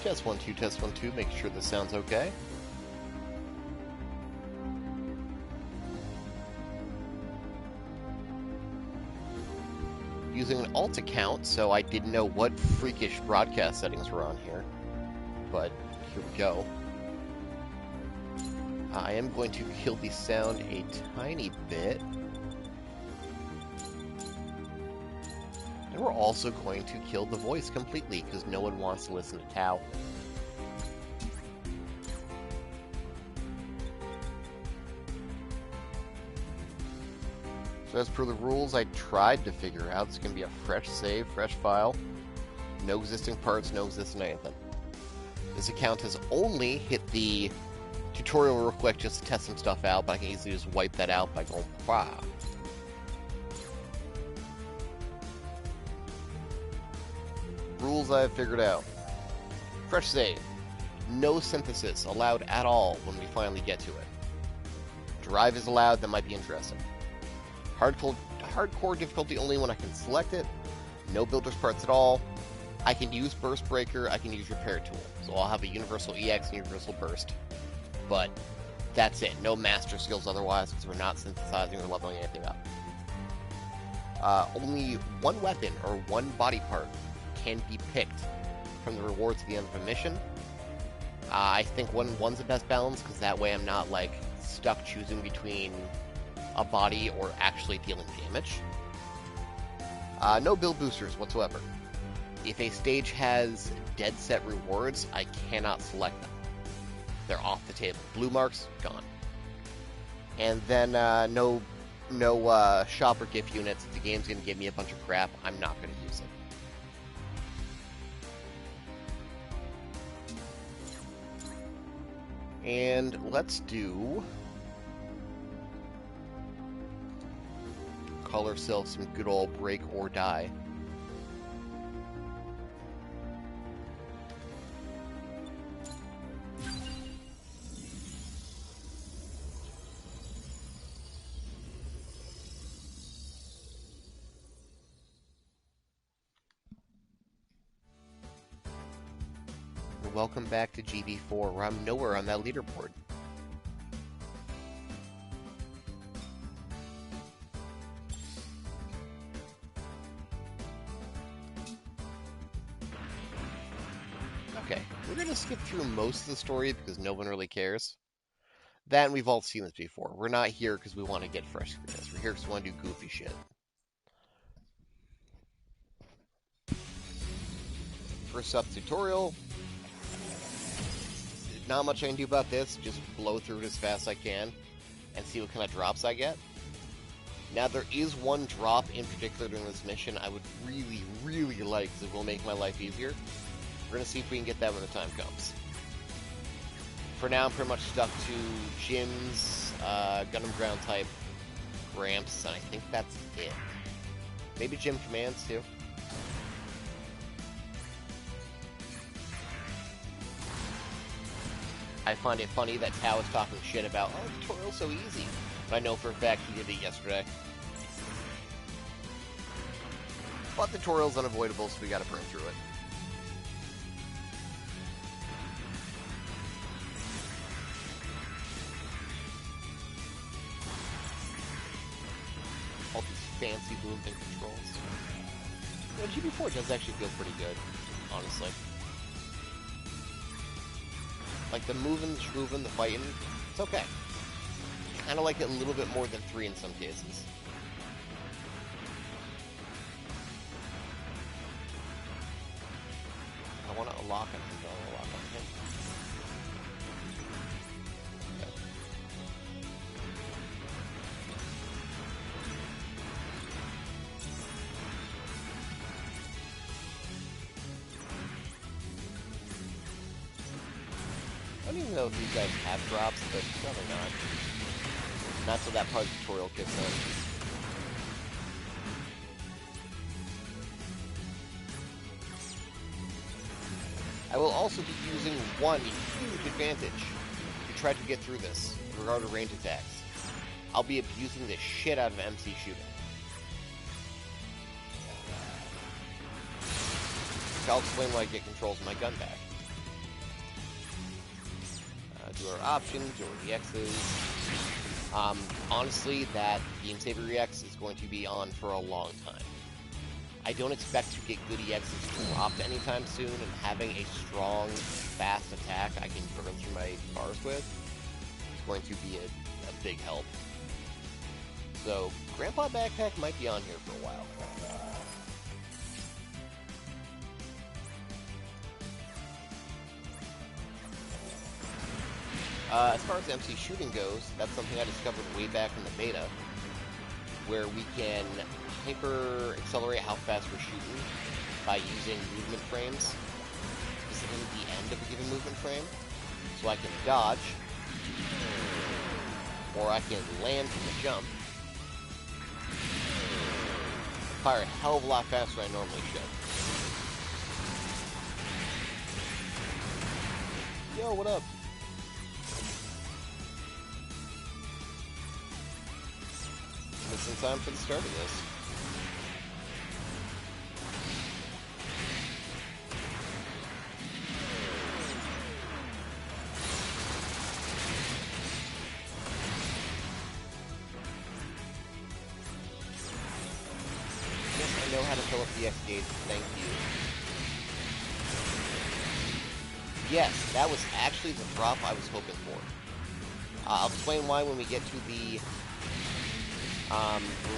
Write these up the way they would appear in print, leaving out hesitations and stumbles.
Test 1 2, test 1 2, make sure this sounds okay. Using an alt account, so I didn't know what freakish broadcast settings were on here. But here we go. I am going to kill the sound a tiny bit. And we're also going to kill the voice completely, because no one wants to listen to Tao. So as per the rules I tried to figure out, it's going to be a fresh save, fresh file. No existing parts, no existing anything. This account has only hit the tutorial real quick just to test some stuff out, but I can easily just wipe that out by going, wow. Rules I've figured out. Fresh save. No synthesis allowed at all when we finally get to it. Derive is allowed, that might be interesting. Hardcore difficulty only when I can select it. No builder's parts at all. I can use Burst Breaker, I can use Repair Tool. So I'll have a Universal EX and Universal Burst. But that's it. No master skills otherwise, because we're not synthesizing or leveling anything up. Only one weapon or one body part can be picked from the rewards at the end of a mission. I think one's the best balance, because that way I'm not, like, stuck choosing between a body or actually dealing damage. No build boosters whatsoever. If a stage has dead set rewards, I cannot select them. They're off the table. Blue marks, gone. And then no shop or gift units. If the game's going to give me a bunch of crap, I'm not going to use it. And let's do... call ourselves some good old break or die. Welcome back to GB4, where I'm nowhere on that leaderboard. Okay, we're going to skip through most of the story because no one really cares. That, and we've all seen this before. We're not here because we want to get fresh experience. We're here because we want to do goofy shit. First up, tutorial. Not much I can do about this. Just blow through it as fast as I can and see what kind of drops I get. Now, there is one drop in particular during this mission I would really, really like, because it will make my life easier. We're going to see if we can get that when the time comes. For now, I'm pretty much stuck to Jim's, Gundam Ground type, Gramps, and I think that's it. Maybe Jim Commands, too. I find it funny that Tao is talking shit about, oh, the tutorial's so easy. But I know for a fact he did it yesterday. But the tutorial's unavoidable, so we gotta burn through it. All these fancy movement controls. You know, GB4 does actually feel pretty good, honestly. Like, the moving, the schmooving, the fighting, it's okay. Kind of like it a little bit more than 3 in some cases. I want to lock on him, though. I'll lock on him. Okay. I don't even know if these guys have drops, but probably not. Not till that part of the tutorial kicks in. I will also be using one huge advantage to try to get through this, in regard to range attacks. I'll be abusing the shit out of MC shooting. I'll explain why I get controls of my gun back. do our options, do our EXs. Honestly, that Beam Saber EX is going to be on for a long time. I don't expect to get good EXs dropped anytime soon, and having a strong, fast attack I can burn through my bars with is going to be a big help. So, Grandpa Backpack might be on here for a while. As far as MC shooting goes, that's something I discovered way back in the beta, where we can hyper accelerate how fast we're shooting by using movement frames, specifically the end of a given movement frame. So I can dodge, or I can land from the jump, fire a hell of a lot faster than I normally should. Yo, what up? Just in time for the start of this. Yes, I know how to fill up the X gauge, thank you. Yes, that was actually the drop I was hoping for. I'll explain why when we get to the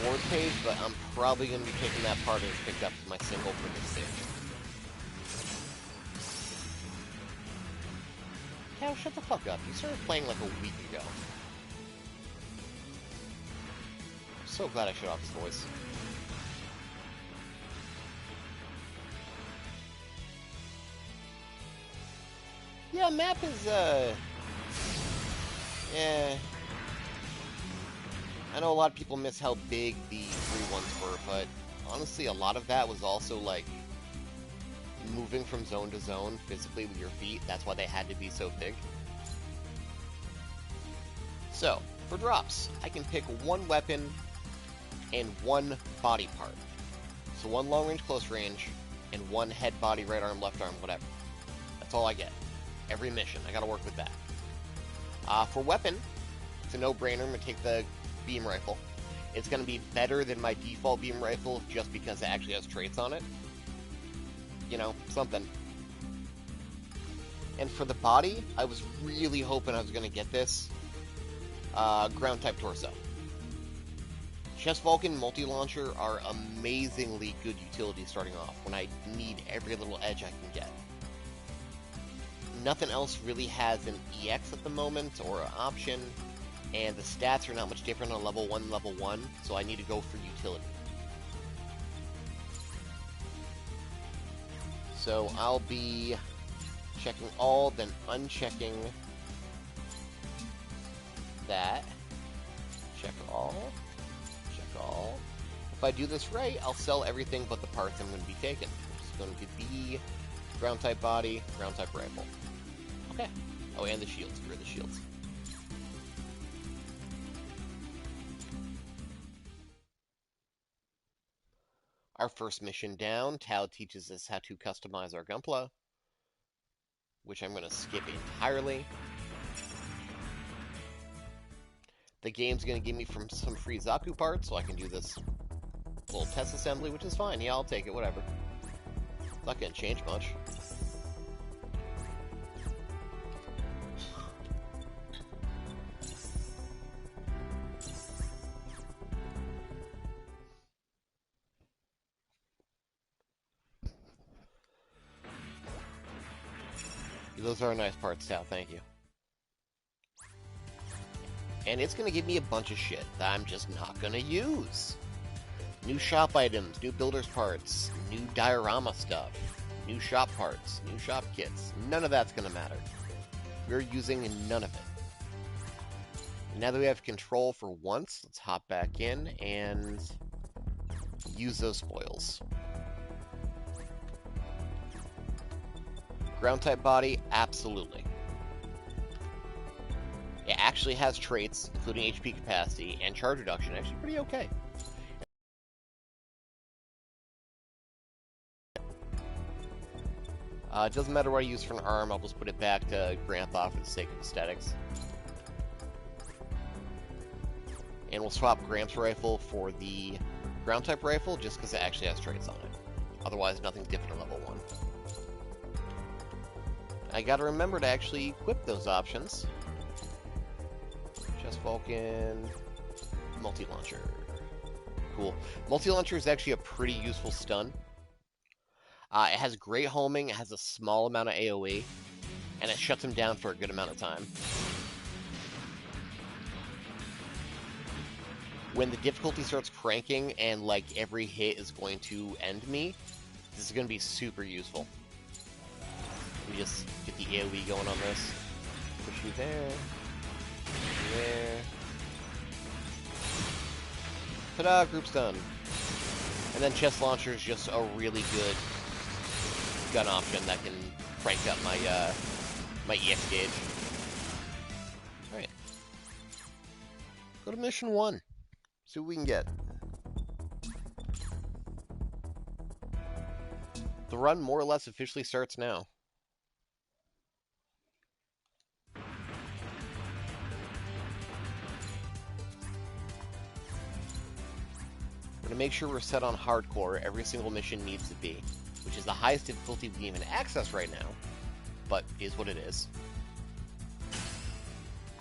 reward page, but I'm probably going to be taking that part as picked up as my single for this stage. Cow, shut the fuck up. You started playing like a week ago. I'm so glad I shut off his voice. Yeah, map is, yeah. I know a lot of people miss how big the 3 ones were, but honestly, a lot of that was also, like, moving from zone to zone physically with your feet. That's why they had to be so big. So, for drops, I can pick 1 weapon and 1 body part. So 1 long range, close range, and 1 head, body, right arm, left arm, whatever. That's all I get. Every mission, I gotta work with that. For weapon, it's a no-brainer. I'm gonna take the beam rifle. It's going to be better than my default beam rifle just because it actually has traits on it. You know, something. And for the body, I was really hoping I was going to get this ground-type torso. Chest Vulcan multi-launcher are amazingly good utility starting off when I need every little edge I can get. Nothing else really has an EX at the moment or an option. And the stats are not much different on level 1, so I need to go for utility. So I'll be checking all, then unchecking that. Check all. Check all. If I do this right, I'll sell everything but the parts I'm going to be taking, which is going to be ground-type body, ground-type rifle. Okay. Oh, and the shields. Where are the shields? Our first mission down, Tao teaches us how to customize our Gunpla, which I'm going to skip entirely. The game's going to give me some free Zaku parts, so I can do this little test assembly, which is fine. Yeah, I'll take it, whatever. Not going to change much. Those are nice parts, Tao, thank you. And it's going to give me a bunch of shit that I'm just not going to use. New shop items, new builder's parts, new diorama stuff, new shop parts, new shop kits. None of that's going to matter. We're using none of it. Now that we have control for once, let's hop back in and use those spoils. Ground-type body, absolutely. It actually has traits, including HP capacity and charge reduction, actually pretty okay. It doesn't matter what I use for an arm, I'll just put it back to Grandpa for the sake of aesthetics. And we'll swap Gramps' rifle for the ground-type rifle, just because it actually has traits on it. Otherwise, nothing's different at level 1. I gotta remember to actually equip those options. Chest Vulcan, multi-launcher. Cool. Multi-launcher is actually a pretty useful stun. It has great homing, it has a small amount of AoE, and it shuts him down for a good amount of time. When the difficulty starts cranking and like every hit is going to end me, this is going to be super useful. Let me just get the AoE going on this. Push you there. There. Ta-da! Group's done. And then chest launcher is just a really good gun option that can crank up my my EX gauge. All right. Go to mission 1. See what we can get. The run more or less officially starts now. We're going to make sure we're set on hardcore. Every single mission needs to be, which is the highest difficulty we can even access right now, but is what it is.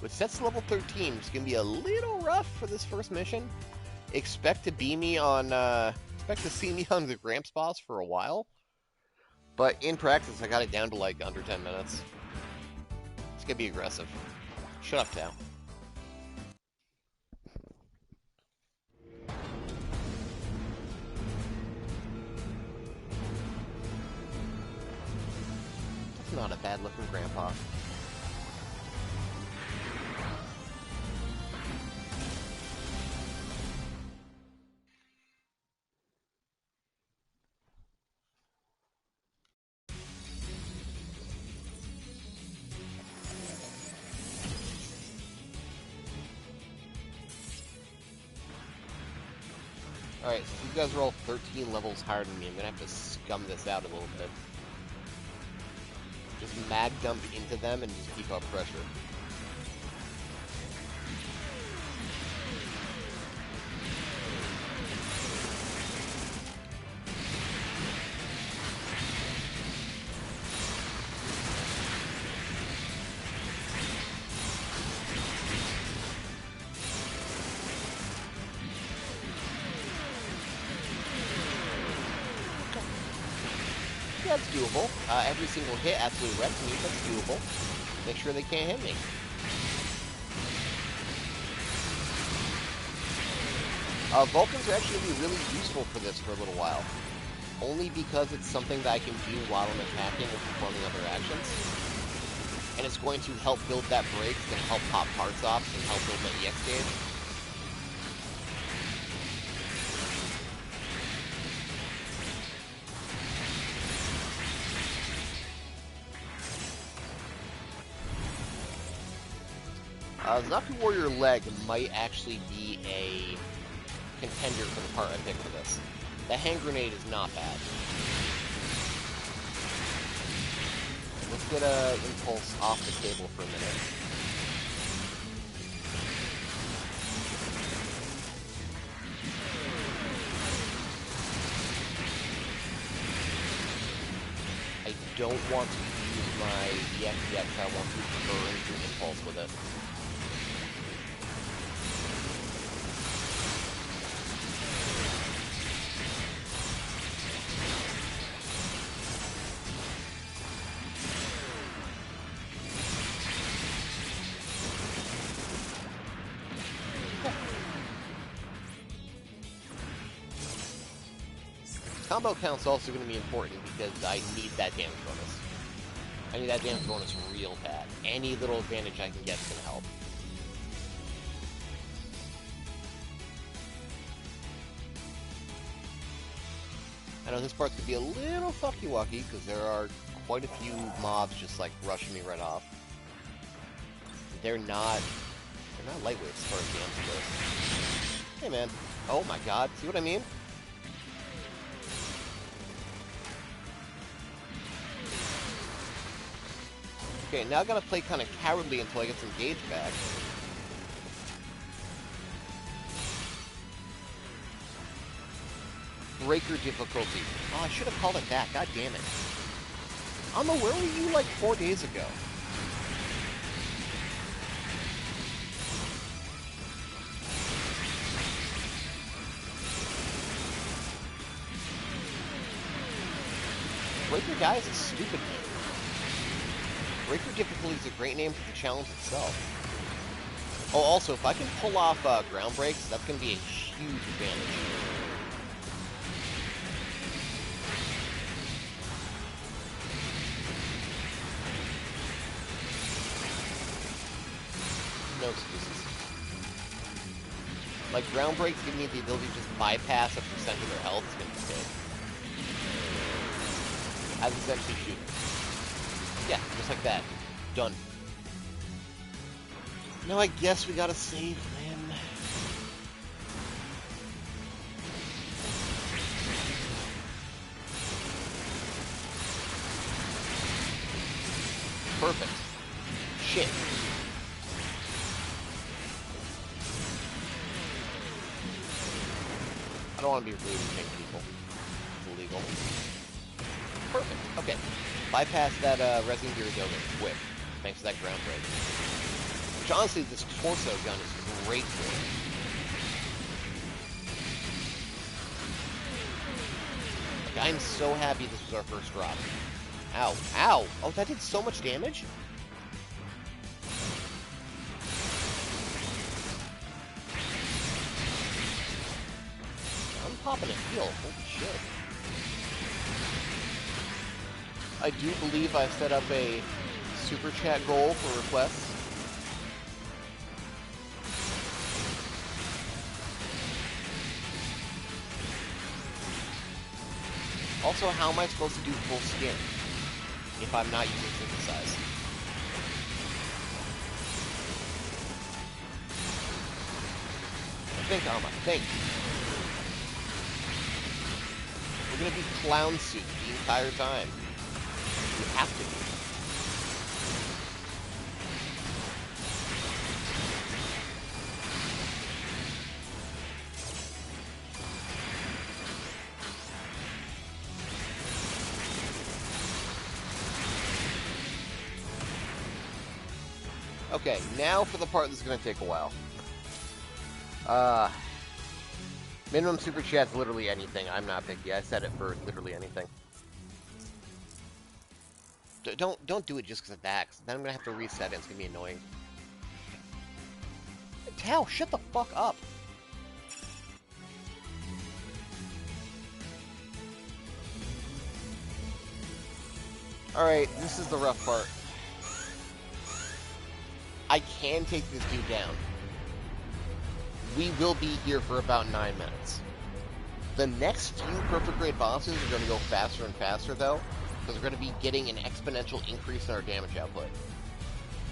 With sets to level 13, it's going to be a little rough for this first mission. Expect to see me on the Gramps boss for a while, but in practice, I got it down to like under 10 minutes. It's going to be aggressive. Shut up, Tao. That's not a bad-looking grandpa. Alright, so you guys are all 13 levels higher than me. I'm gonna have to scum this out a little bit. Just mag dump into them and just keep up pressure. That's doable. Every single hit absolutely wrecks me. That's doable. Make sure they can't hit me. Vulcans are actually going to be really useful for this for a little while. Only because it's something that I can do while I'm attacking or performing other actions. And it's going to help build that break, it's going to help pop parts off, and help build my EX gauge. Zaku Warrior Leg might actually be a contender for the part I picked for this. The hand grenade is not bad. Let's get a impulse off the table for a minute. I don't want to use my EX yet, I want to burn through impulse with it. Combo count's also going to be important because I need that damage bonus. I need that damage bonus real bad. Any little advantage I can get is going to help. I know this part could be a little fucky-wucky because there are quite a few mobs just like rushing me right off. They're not lightweight as far as damage goes. Hey man. Oh my god. See what I mean? Okay, now I gotta play kind of cowardly until I get some gauge back. Breaker difficulty. Oh, I should have called it that. God damn it. Amma, where were you like 4 days ago? Breaker Guy is a stupid name. Breaker difficulty is a great name for the challenge itself. Oh, also, if I can pull off ground breaks, that's going to be a huge advantage. No excuses. Like, ground breaks give me the ability to just bypass a percent of their health. It's going to be big. As essentially shooting. Yeah, just like that. Done. Now I guess we gotta save Lynn. Perfect. Shit. I don't want to be rude and ping people. It's illegal. Perfect. Okay. Bypass that Resident Iridoga quick. Thanks to that ground break. Which honestly, this torso gun is great for it. Like, I'm so happy this was our first drop. Ow. Ow! Oh, that did so much damage? I'm popping a heal. Holy shit. I do believe I've set up a super chat goal for requests. Also, how am I supposed to do full skin if I'm not using synthesize? Think, Alma, think. We're gonna be clown suit the entire time. You have to be. Okay, now for the part that's going to take a while. Minimum super chat's literally anything. I'm not picky. I set it for literally anything. Don't do it just because of that, 'cause then I'm going to have to reset it. It's going to be annoying. Tao, shut the fuck up. Alright, this is the rough part. I can take this dude down. We will be here for about 9 minutes. The next few perfect grade bosses are going to go faster and faster, though, because we're going to be getting an exponential increase in our damage output.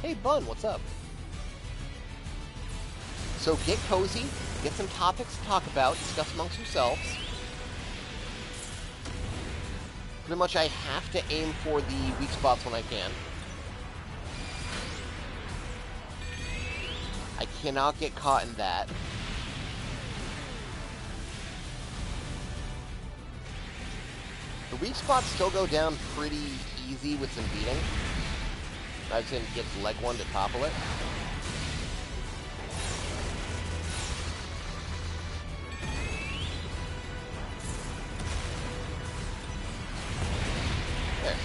Hey, Bun, what's up? So get cozy, get some topics to talk about, discuss amongst yourselves. Pretty much I have to aim for the weak spots when I can. I cannot get caught in that. The weak spots still go down pretty easy with some beating. I just didn't get leg one to topple it. There.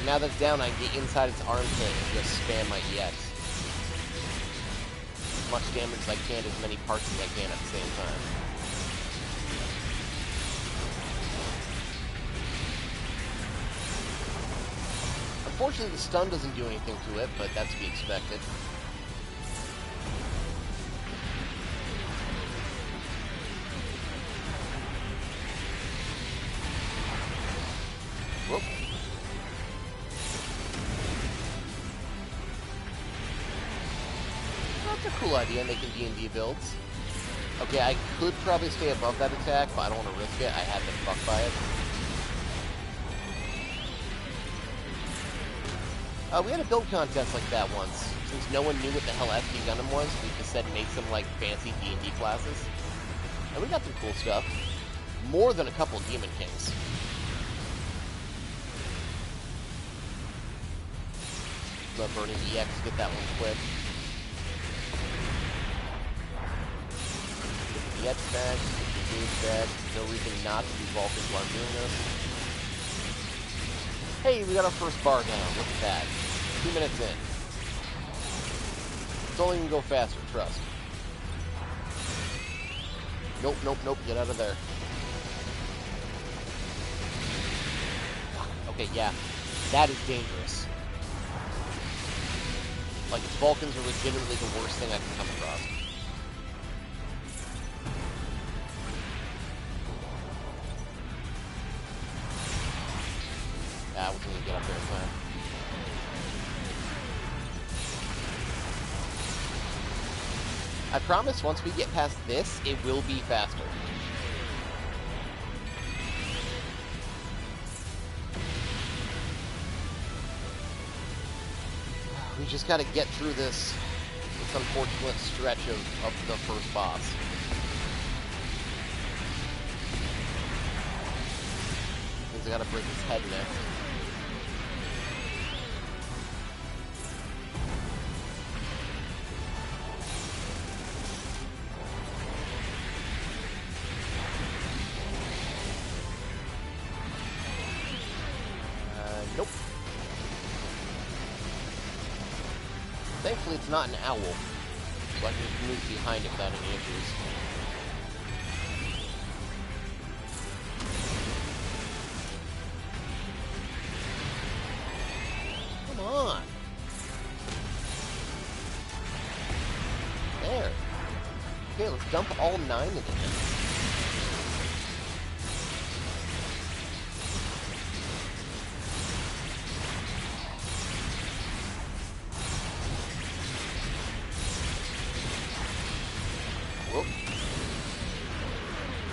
Now that's down, I can get inside its armpit and just spam my EX. As much damage as I can to as many parts as I can at the same time. Unfortunately, the stun doesn't do anything to it, but that's to be expected. Whoop. That's a cool idea, making D&D builds. Okay, I could probably stay above that attack, but I don't want to risk it. I have been fucked by it. We had a build contest like that once. Since no one knew what the hell SD Gundam was, we just said make some, like, fancy D&D classes. And we got some cool stuff. More than a couple Demon Kings. Love burning EX, get that one quick. Get the EX back, get the gauge back. No reason not to do Vulcans while I'm doing this. Hey, we got our first bar down. Look at that. 2 minutes in. It's only going to go faster, trust. Nope, nope, nope. Get out of there. Okay, yeah. That is dangerous. Like, Vulcans are legitimately the worst thing I can come across. I wasn't going to get up there in time. I promise once we get past this, it will be faster. We just gotta get through this unfortunate stretch of the first boss. Means I gotta break his head next. Nope. Thankfully, it's not an owl, so I can just move behind it without any issues. Come on! There. Okay, let's dump all 9 into him. Whoop.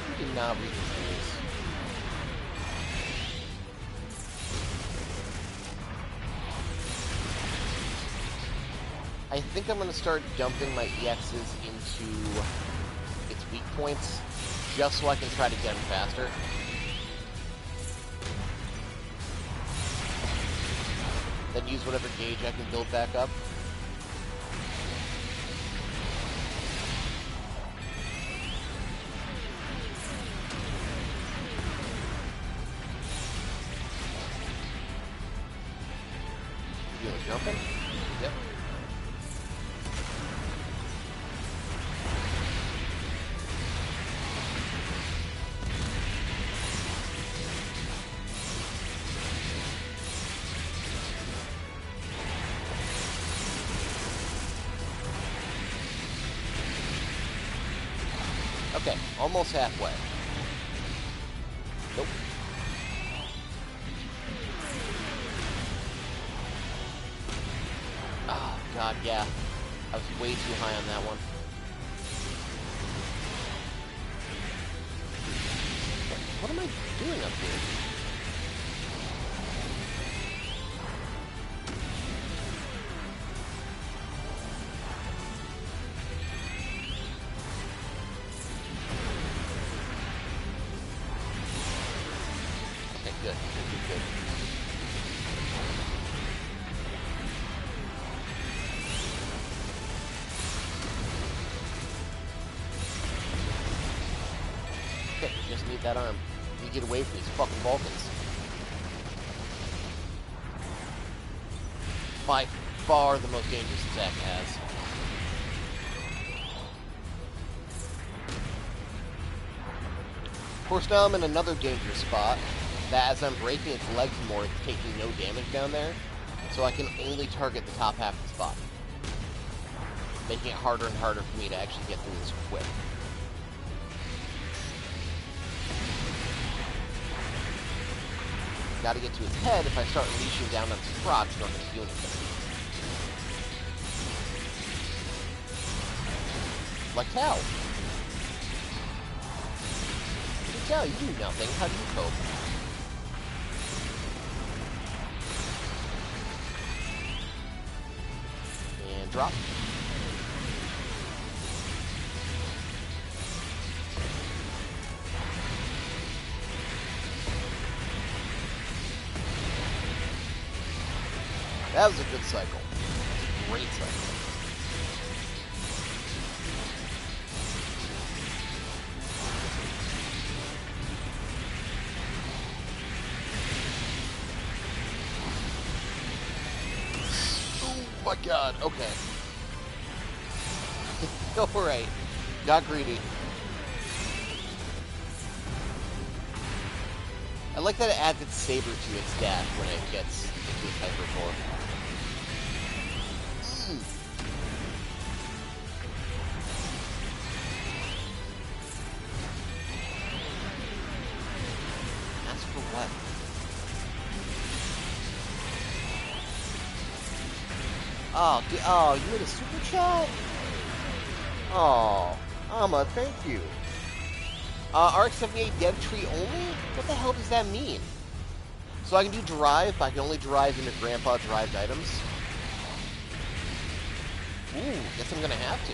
You did not read the rules. I think I'm going to start dumping my EXs into its weak points, just so I can try to get them faster. Then use whatever gauge I can build back up. Jumping? Yep. Okay, almost halfway. Nope. Oh, God, yeah. I was way too high on that one. What am I doing up here? Okay, good. Good. Okay, just need that arm. You get away from these fucking Vulcans. By far the most dangerous attack it has. Of course, now I'm in another dangerous spot, that as I'm breaking its legs more, it's taking no damage down there, so I can only target the top half of the spot, making it harder and harder for me to actually get through this quick. Gotta get to his head. If I start leashing down on his crotch, it's not gonna do anything. Like Tao. Tao, you do nothing. How do you cope? drop. That was a good cycle. Great cycle. Oh my god, okay. Alright. Got greedy. I like that it adds its saber to its dash when it gets into its hyper form. Ask for what? Oh, you made a super chat? Oh, Amma, thank you. RX-78 dev tree only? What the hell does that mean? So I can do Derive, but I can only Derive into Grandpa derived items? Ooh, guess I'm gonna have to.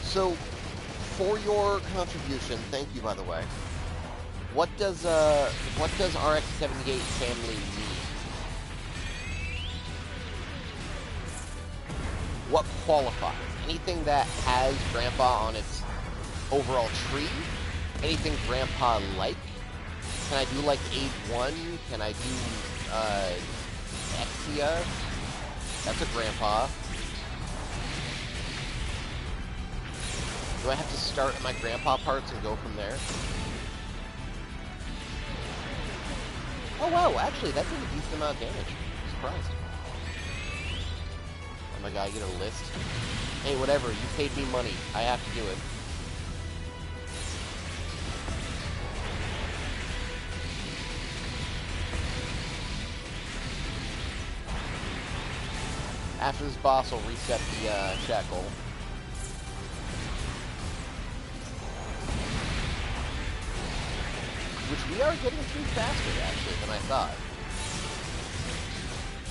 So, for your contribution, thank you by the way. What does RX-78 family mean? What qualifies? Anything that has Grandpa on its overall tree? Anything Grandpa-like? Can I do, like, Age 1? Can I do, Exia? That's a Grandpa. Do I have to start at my Grandpa parts and go from there? Oh, wow, actually, that did a decent amount of damage. I'm surprised. Oh my god, I get a list. Hey, whatever, you paid me money. I have to do it. After this boss, I'll reset the shackle. Which we are getting through faster, actually, than I thought.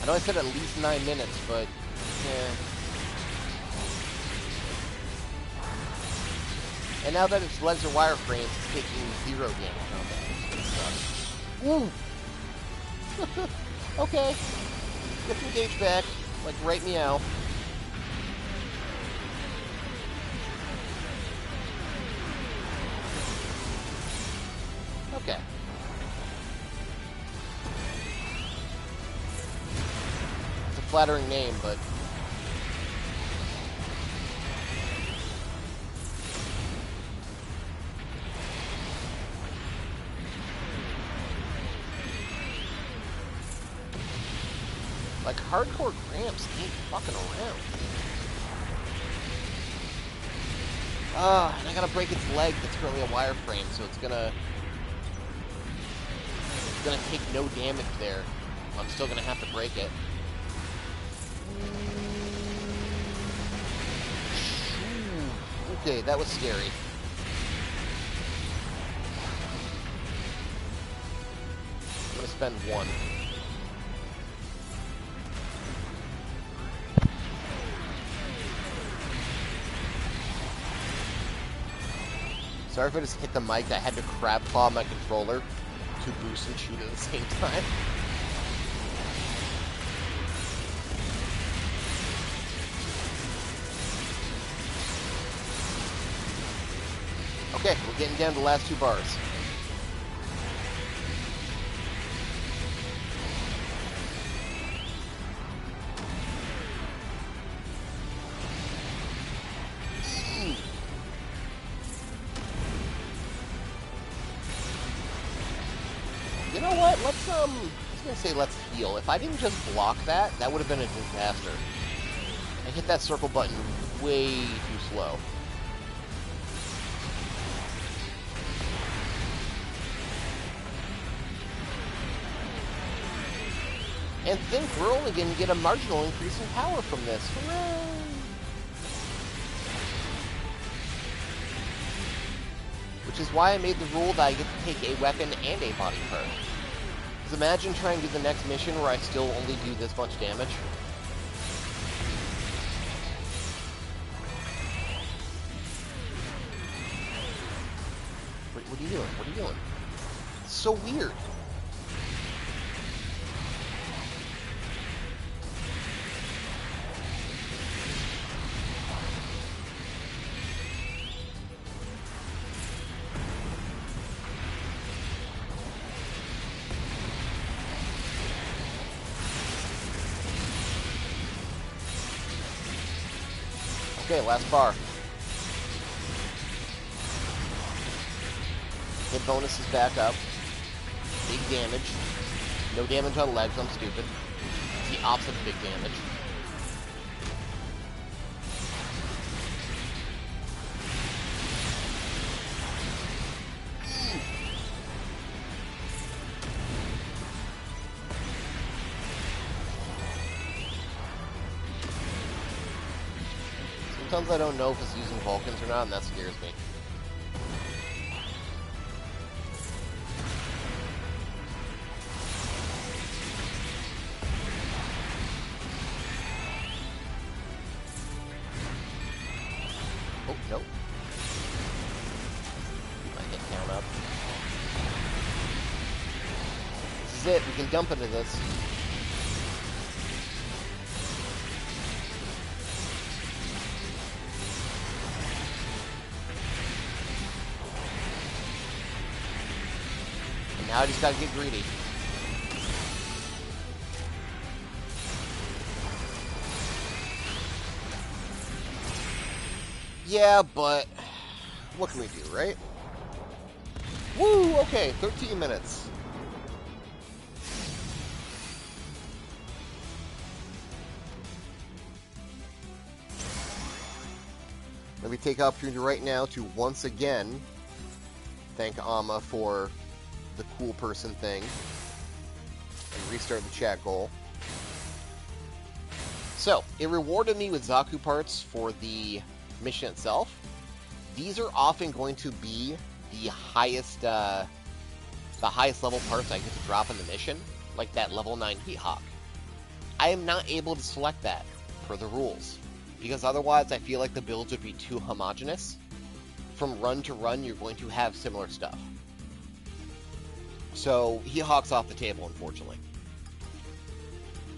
I know I said at least 9 minutes, but... And now that its legs are wireframes, it's taking 0 damage on that. Ooh! Okay. Get some gauge back. Like, right meow. Okay. It's a flattering name, but... Like, hardcore Gramps ain't fucking around. And I gotta break its leg that's currently a wireframe, so it's gonna take no damage there. I'm still gonna have to break it. Okay, that was scary. I'm gonna spend 1. Sorry if I just hit the mic. I had to crab claw my controller to boost and shoot at the same time. Okay, we're getting down to the last 2 bars. You know what? Let's, I was gonna say let's heal. If I didn't just block that, that would have been a disaster. I hit that circle button way too slow. And think we're only gonna get a marginal increase in power from this. Hooray! Which is why I made the rule that I get to take a weapon and a body part. Because imagine trying to do the next mission where I still only do this much damage. What are you doing? What are you doing? It's so weird. Okay, last bar. Hit bonus is back up. Big damage. No damage on legs, I'm stupid. It's the opposite of big damage. Sometimes I don't know if it's using Vulcans or not, and that scares me. Oh, nope. My hit count up. This is it, we can dump into this. Now I just gotta get greedy. Yeah, but what can we do, right? Woo! Okay, 13 minutes. Let me take opportunity right now to once again thank Amma for the cool person thing and restart the chat goal. So, it rewarded me with Zaku parts for the mission itself. These are often going to be the highest level parts I get to drop in the mission, like that level 9 Heat Hawk. I am not able to select that per the rules, because otherwise I feel like the builds would be too homogeneous. From run to run, you're going to have similar stuff. So, Heat Hawk's off the table, unfortunately.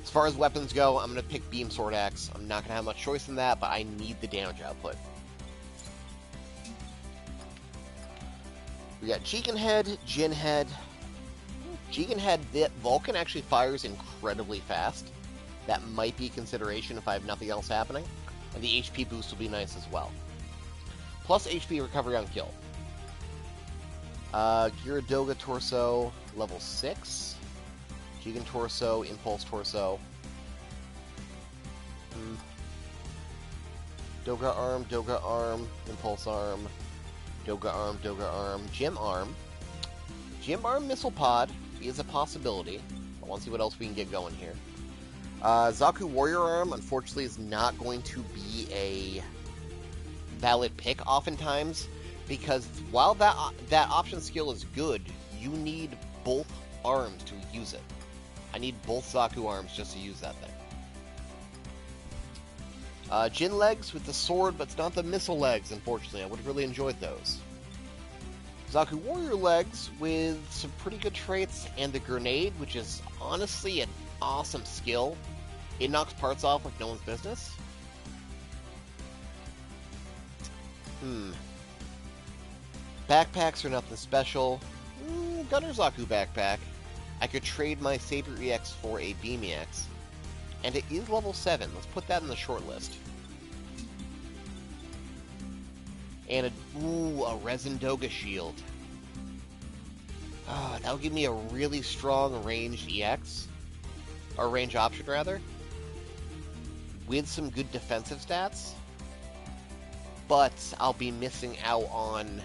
As far as weapons go, I'm going to pick Beam Sword Axe. I'm not going to have much choice in that, but I need the damage output. We got Jigen Head, Jin Head. Jigen Head, Vulcan actually fires incredibly fast. That might be a consideration if I have nothing else happening. And the HP boost will be nice as well. Plus HP recovery on kill. Gyaradoga Torso, level 6. Jigen Torso, Impulse Torso. Doga Arm, Impulse Arm. Doga Arm, Gym Arm. Gym Arm Missile Pod is a possibility. I want to see what else we can get going here. Zaku Warrior Arm, unfortunately, is not going to be a valid pick oftentimes, because while that option skill is good, you need both arms to use it. I need both Zaku arms just to use that thing. Jin legs with the sword, but it's not the missile legs, unfortunately. I would have really enjoyed those. Zaku Warrior legs with some pretty good traits, and the grenade, which is honestly an awesome skill. It knocks parts off like no one's business. Backpacks are nothing special. Gunner Zaku backpack. I could trade my Saber EX for a Beam EX. And it is level 7. Let's put that in the short list. And a Resin Doga shield. That would give me a really strong ranged EX. Or range option, rather. With some good defensive stats. But I'll be missing out on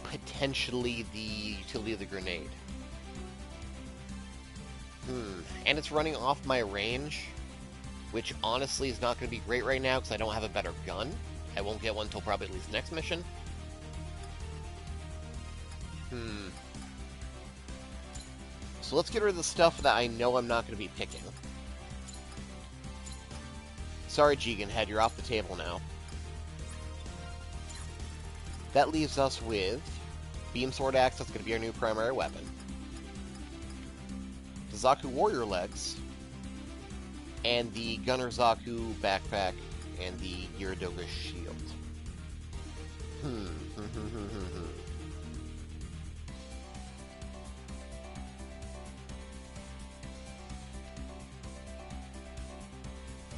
potentially the utility of the grenade. And it's running off my range, which honestly is not going to be great right now because I don't have a better gun. I won't get one until probably at least next mission. So let's get rid of the stuff that I know I'm not going to be picking. Sorry, Jigen Head, you're off the table now. That leaves us with Beam Sword Axe, that's going to be our new primary weapon. The Zaku Warrior Legs, and the Gunner Zaku Backpack, and the Gyaradoga Shield.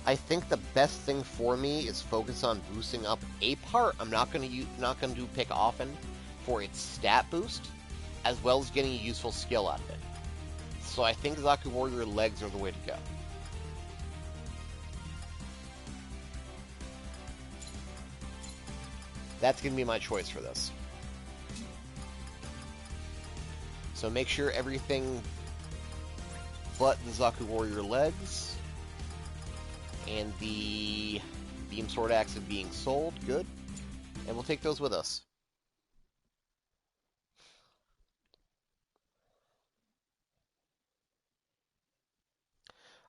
I think the best thing for me is focus on boosting up a part. I'm not going to do pick often for its stat boost, as well as getting a useful skill out of it. So I think Zaku Warrior Legs are the way to go. That's going to be my choice for this. So make sure everything but the Zaku Warrior Legs and the Beam Sword Axe is being sold. Good. And we'll take those with us.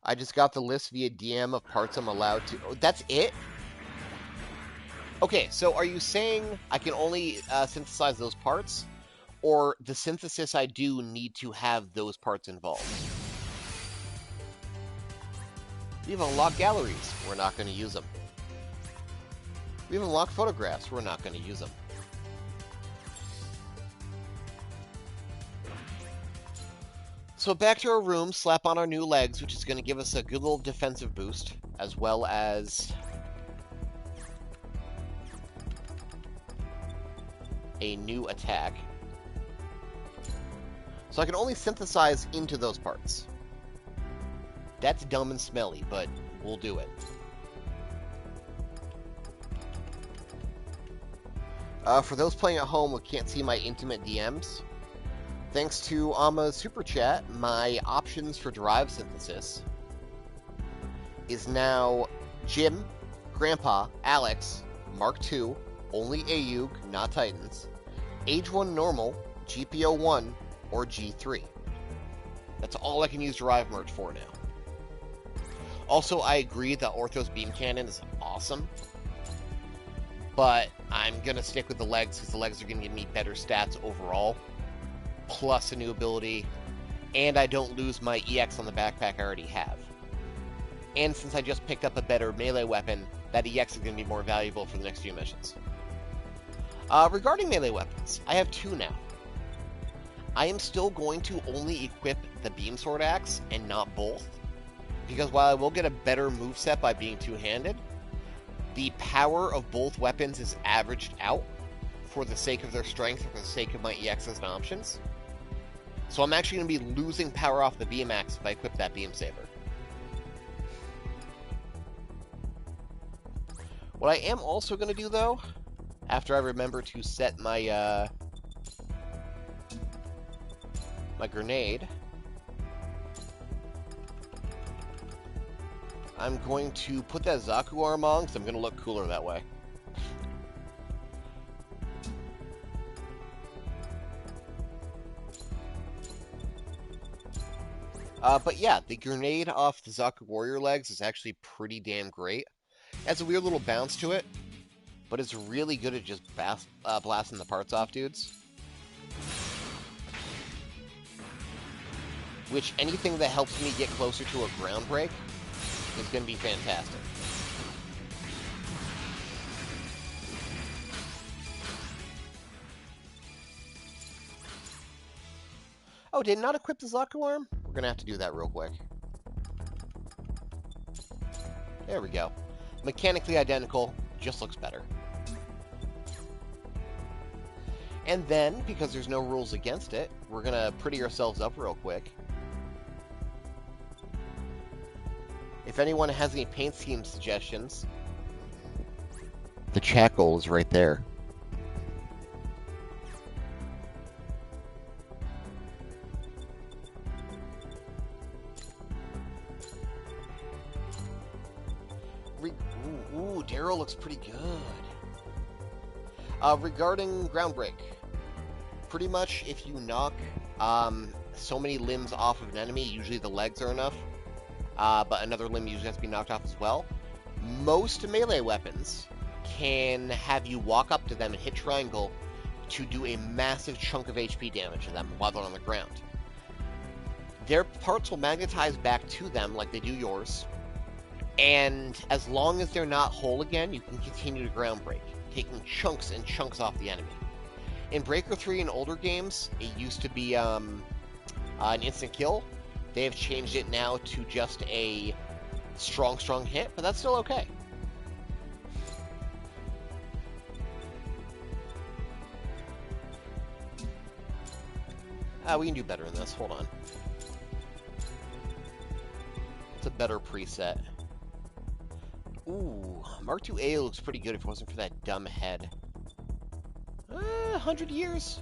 I just got the list via DM of parts I'm allowed to... Oh, that's it? Okay, so are you saying I can only synthesize those parts? Or the synthesis I do need to have those parts involved? We've unlocked galleries. We're not going to use them. We've unlocked photographs. We're not going to use them. So back to our room, slap on our new legs, which is going to give us a good little defensive boost, as well as a new attack. So I can only synthesize into those parts. That's dumb and smelly, but we'll do it. For those playing at home who can't see my intimate DMs, thanks to Ama's Super Chat, my options for Derive synthesis is now Jim, Grandpa, Alex, Mark II, only Ayug, not Titans, Age 1 Normal, GPO 1, or G3. That's all I can use Derive merch for now. Also, I agree that Orthos Beam Cannon is awesome, but I'm going to stick with the legs because the legs are going to give me better stats overall, plus a new ability, and I don't lose my EX on the backpack I already have. And since I just picked up a better melee weapon, that EX is going to be more valuable for the next few missions. Regarding melee weapons, I have two now. I am still going to only equip the Beam Sword Axe and not both, because while I will get a better moveset by being two-handed, the power of both weapons is averaged out for the sake of their strength or for the sake of my EXs and options. So I'm actually going to be losing power off the Beam Axe if I equip that Beam Saber. What I am also going to do, though, after I remember to set my my grenade, I'm going to put that Zaku arm on because I'm going to look cooler that way. But yeah, the grenade off the Zaku Warrior Legs is actually pretty damn great. It has a weird little bounce to it, but it's really good at just blasting the parts off dudes. Which, anything that helps me get closer to a ground break is going to be fantastic. Oh, did it not equip the Zaku arm? We're going to have to do that real quick. There we go. Mechanically identical, just looks better. And then, because there's no rules against it, we're going to pretty ourselves up real quick. If anyone has any paint scheme suggestions, the chat goal is right there. Ooh, Daryl looks pretty good. Regarding ground break, pretty much if you knock so many limbs off of an enemy, usually the legs are enough, but another limb usually has to be knocked off as well. Most melee weapons can have you walk up to them and hit triangle to do a massive chunk of HP damage to them while they're on the ground. Their parts will magnetize back to them like they do yours, and as long as they're not whole again, you can continue to ground break, taking chunks and chunks off the enemy. In Breaker 3 and older games, it used to be an instant kill. They have changed it now to just a strong hit, but that's still okay. We can do better than this. Hold on. It's a better preset. Ooh, Mark IIA looks pretty good if it wasn't for that dumb head. 100 years?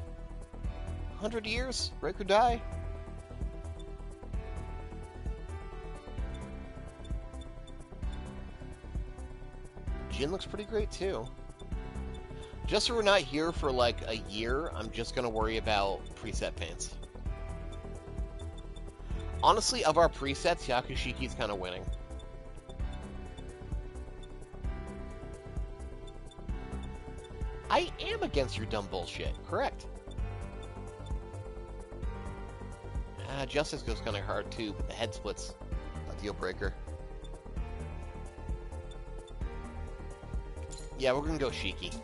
100 years? Break or die? Jin looks pretty great too. Just so we're not here for like a year, I'm just gonna worry about preset paints. Honestly, of our presets, Yakushiki's kind of winning. I am against your dumb bullshit. Correct. Justice goes kind of hard too, but the head split's a deal breaker. Yeah, we're gonna go Shiki.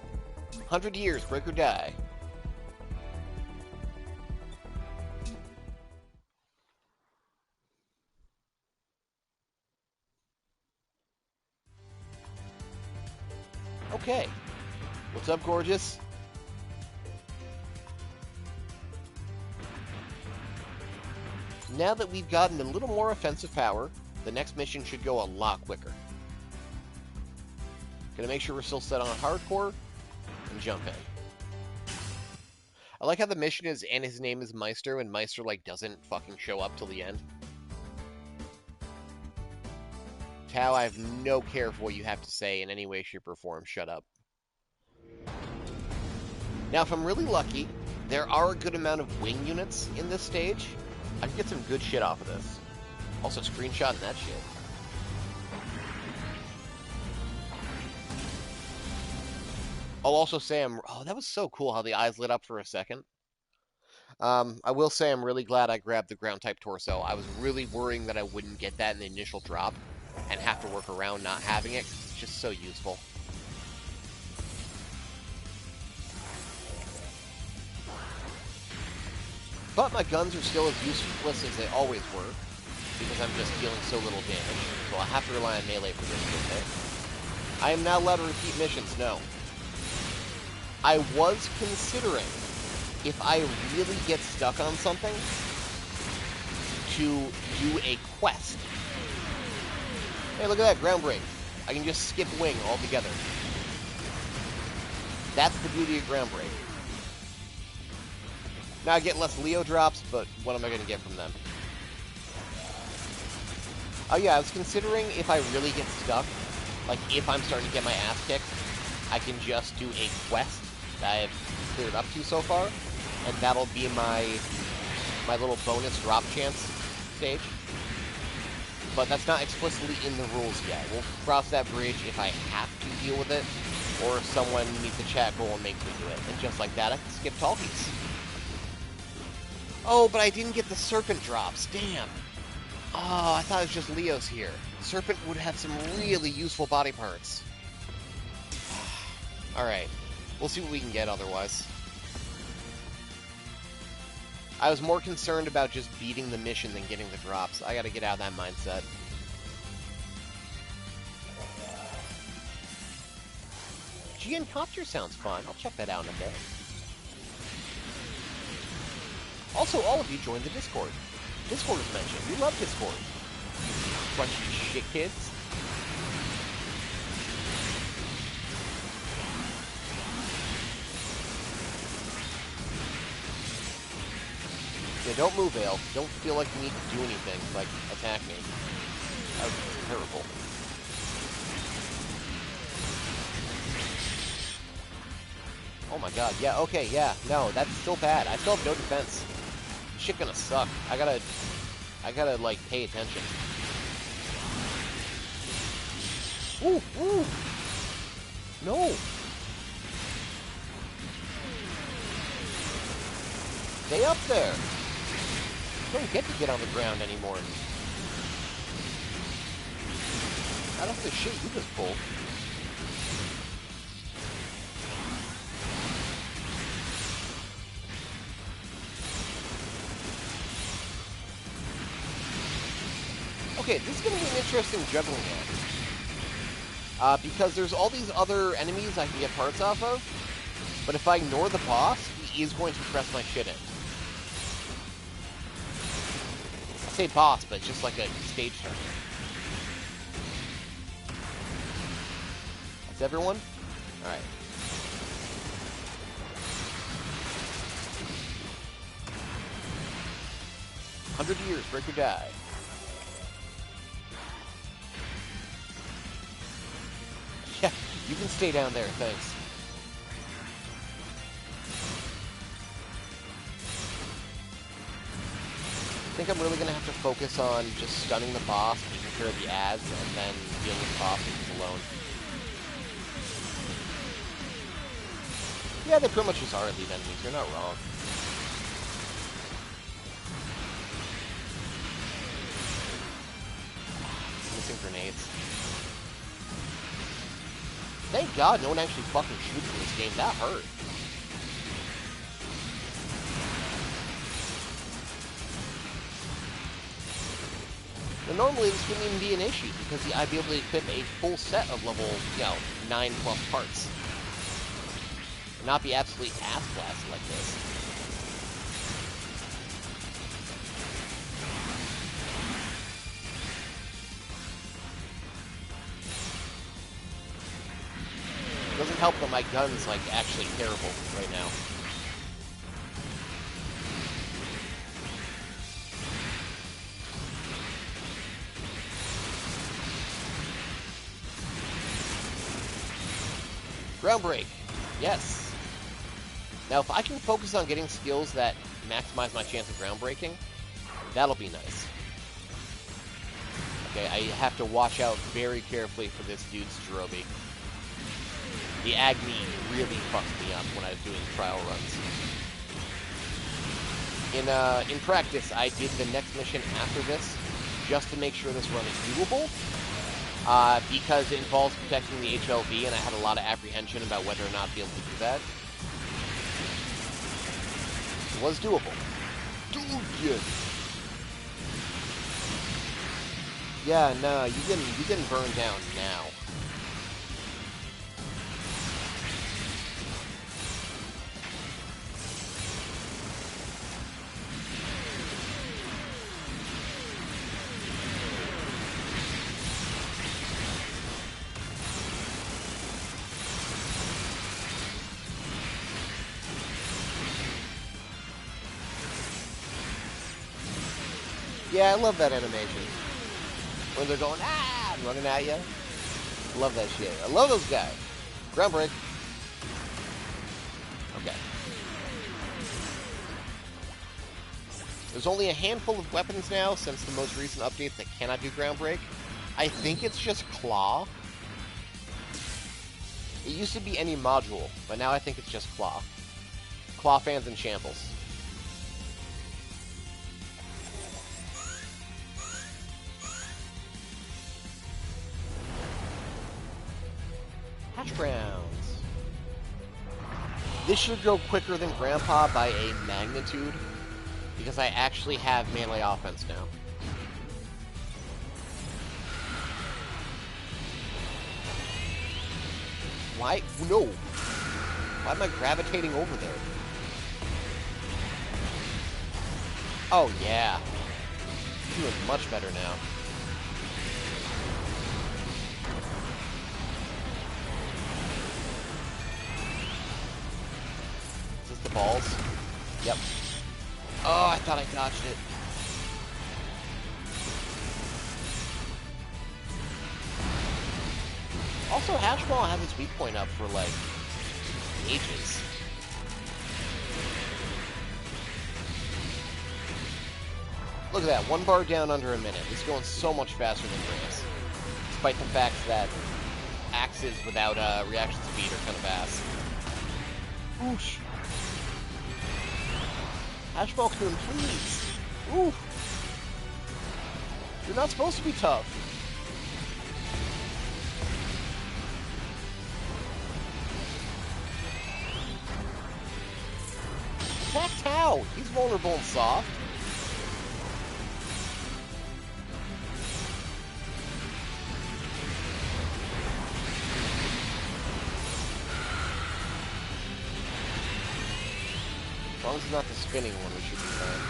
100 years, break or die. Okay. What's up, gorgeous? Now that we've gotten a little more offensive power, the next mission should go a lot quicker. Gonna make sure we're still set on hardcore and jump in. I like how the mission is, and his name is Meister, and Meister, like, doesn't fucking show up till the end. Tao, I have no care for what you have to say in any way, shape, or form. Shut up. Now, if I'm really lucky, there are a good amount of wing units in this stage. I can get some good shit off of this. Also, screenshotting that shit. I'll also say oh, that was so cool how the eyes lit up for a second. I will say I'm really glad I grabbed the ground-type torso. I was really worrying that I wouldn't get that in the initial drop and have to work around not having it, 'cause it's just so useful. But my guns are still as useless as they always were, because I'm just dealing so little damage, so I'll have to rely on melee for this a bit. I am not allowed to repeat missions, no. I was considering, if I really get stuck on something, to do a quest. Hey, look at that, ground break. I can just skip wing altogether. That's the beauty of ground break. Now I get less Leo drops, but what am I going to get from them? Oh yeah, I was considering if I really get stuck, like if I'm starting to get my ass kicked, I can just do a quest that I have cleared up to so far, and that'll be my little bonus drop chance stage. But that's not explicitly in the rules yet. We'll cross that bridge if I have to deal with it, or if someone needs the chat goal and makes me do it. And just like that, I can skip talkies. Oh, but I didn't get the Serpent drops. Damn. Oh, I thought it was just Leo's here. Serpent would have some really useful body parts. Alright. We'll see what we can get otherwise. I was more concerned about just beating the mission than getting the drops. I gotta get out of that mindset. GN Copter sounds fun. I'll check that out in a bit. Also, all of you joined the Discord. Discord was mentioned. We love Discord. Bunch of shit kids. Yeah, don't move, Ale. Don't feel like you need to do anything, like attack me. That was terrible. Oh my god, yeah, okay, yeah. No, that's still bad. I still have no defense. This shit gonna suck. I gotta, like, pay attention. Ooh, ooh! No! Stay up there! You don't get to get on the ground anymore. Not after the shit you just pulled. Okay, this is going to be an interesting juggling act. Because there's all these other enemies I can get parts off of, but if I ignore the boss, he is going to press my shit in. I say boss, but it's just like a stage turn. That's everyone? Alright. $100 years, break or die. Yeah, you can stay down there, thanks. I think I'm really going to have to focus on just stunning the boss, taking care of the ads, and then dealing with the boss alone. Yeah, they pretty much just are elite enemies, you're not wrong. Missing grenades. Thank God no one actually fucking shoots in this game, that hurt. Now, normally this wouldn't even be an issue, because I'd be able to equip a full set of level, 9+ parts. And not be absolutely ass-blasted like this. It doesn't help that my gun's, like, actually terrible right now. Ground break. Yes. Now, if I can focus on getting skills that maximize my chance of ground breaking, that'll be nice. Okay, I have to watch out very carefully for this dude's Jirobi. The Agni really fucked me up when I was doing trial runs. In practice, I did the next mission after this, just to make sure this run is doable, because it involves protecting the HLV, and I had a lot of apprehension about whether or not to be able to do that. It was doable. Dude! Yeah, no, you didn't burn down now. Yeah, I love that animation. When they're going, ah, and running at you. I love that shit. I love those guys. Ground break. Okay. There's only a handful of weapons now since the most recent updates that cannot do ground break. I think it's just Claw. It used to be any module, but now I think it's just Claw. Claw fans in shambles. Hash browns. This should go quicker than Grandpa by a magnitude, because I actually have melee offense now. Why? No. Why am I gravitating over there? Oh, yeah. Doing much better now. Is this the balls? Yep. Oh, I thought I dodged it. Also, Hashball has its weak point up for, like, ages. Look at that, 1 bar down under a minute. He's going so much faster than Grace. Despite the fact that axes without reaction speed are kind of ass. Whoosh. Hashball Coon, please. Ooh. You're not supposed to be tough. Attack Tao. He's vulnerable and soft. As long as it's not the spinning one, we should be fine.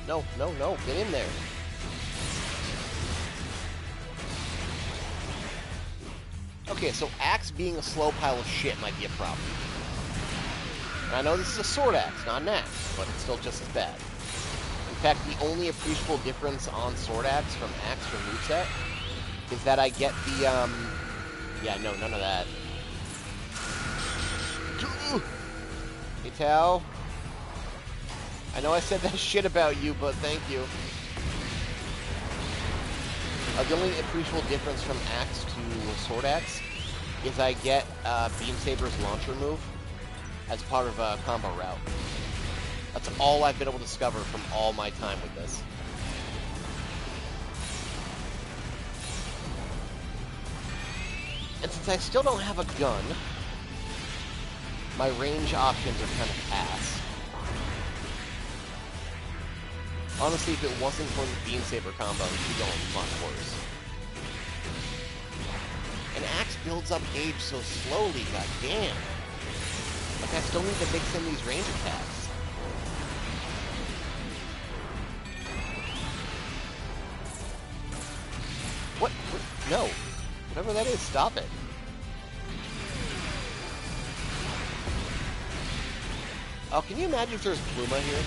No, no, no, get in there. Okay, so axe being a slow pile of shit might be a problem. And I know this is a sword axe, not an axe, but it's still just as bad. In fact, the only appreciable difference on sword axe from axe for moveset is that I get the, yeah, no, none of that. Hey, Tao. I know I said that shit about you, but thank you. The only appreciable difference from axe to sword axe is I get Beam Saber's launcher move as part of a combo route. That's all I've been able to discover from all my time with this. And since I still don't have a gun, my range options are kind of ass. Honestly, if it wasn't for the Beam Saber combo, it would be going much worse. An axe builds up gauge so slowly, goddamn. Like, I still need to mix in these range attacks. What? No. Whatever that is, stop it. Oh, can you imagine if there's Pluma here?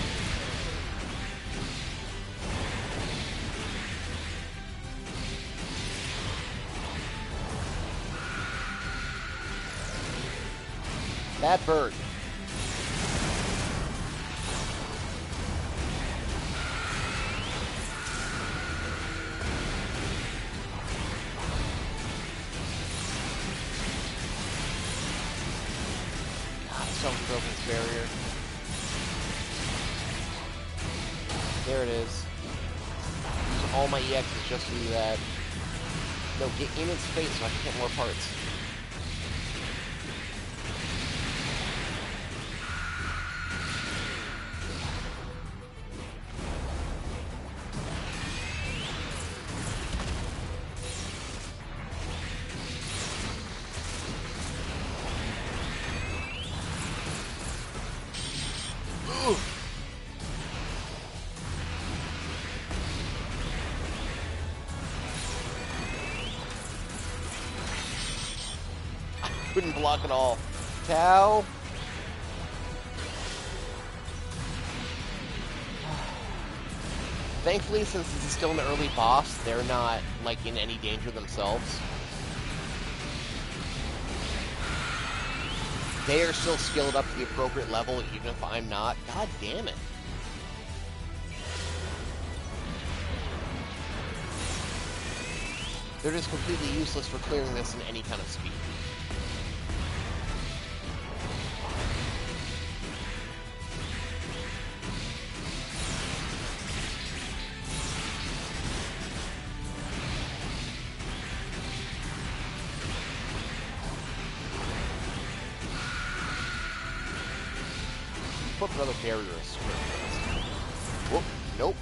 Bad bird. God, someone broke his barrier. There it is. Use all my EXs just to do that. No, get in its face so I can get more parts. Couldn't block at all. Tao. Thankfully, since this is still an early boss, they're not, like, in any danger themselves. They are still skilled up to the appropriate level, even if I'm not. God damn it. They're just completely useless for clearing this in any kind of speed. Put another barrier as whoop, nope.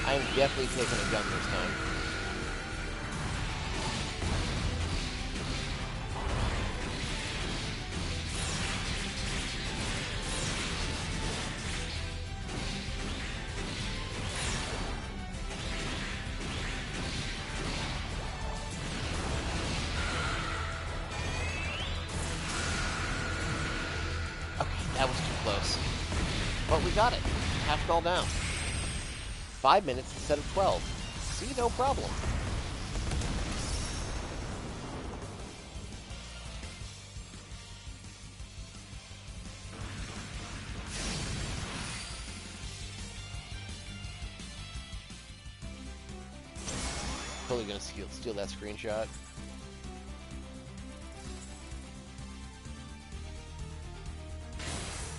I am definitely taking a gun this time. That was too close. But we got it. Half ball down. 5 minutes instead of 12. See, no problem. Totally gonna steal that screenshot.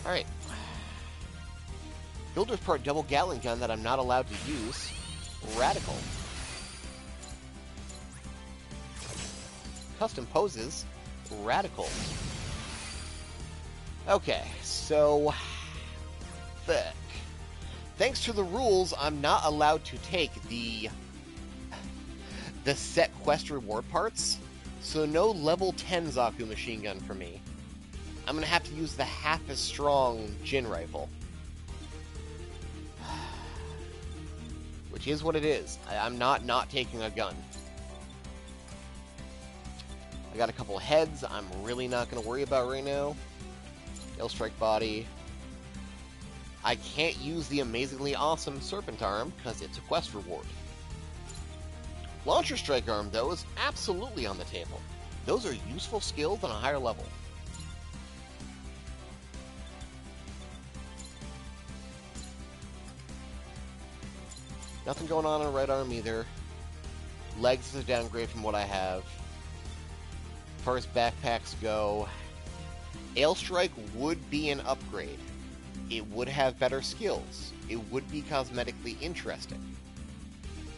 Alright. Builder's Part double Gatling gun that I'm not allowed to use. Radical. Custom poses. Radical. Okay, so... Thanks to the rules, I'm not allowed to take the set quest reward parts, so no level 10 Zaku machine gun for me. I'm gonna have to use the half as strong Jin rifle. Which is what it is. I'm not taking a gun. I got a couple of heads I'm really not gonna worry about right now. Strike body. I can't use the amazingly awesome Serpent Arm because it's a quest reward. Launcher Strike Arm, though, is absolutely on the table. Those are useful skills on a higher level. Nothing going on in right arm either. Legs is a downgrade from what I have. As far as backpacks go, Ailstrike would be an upgrade. It would have better skills. It would be cosmetically interesting.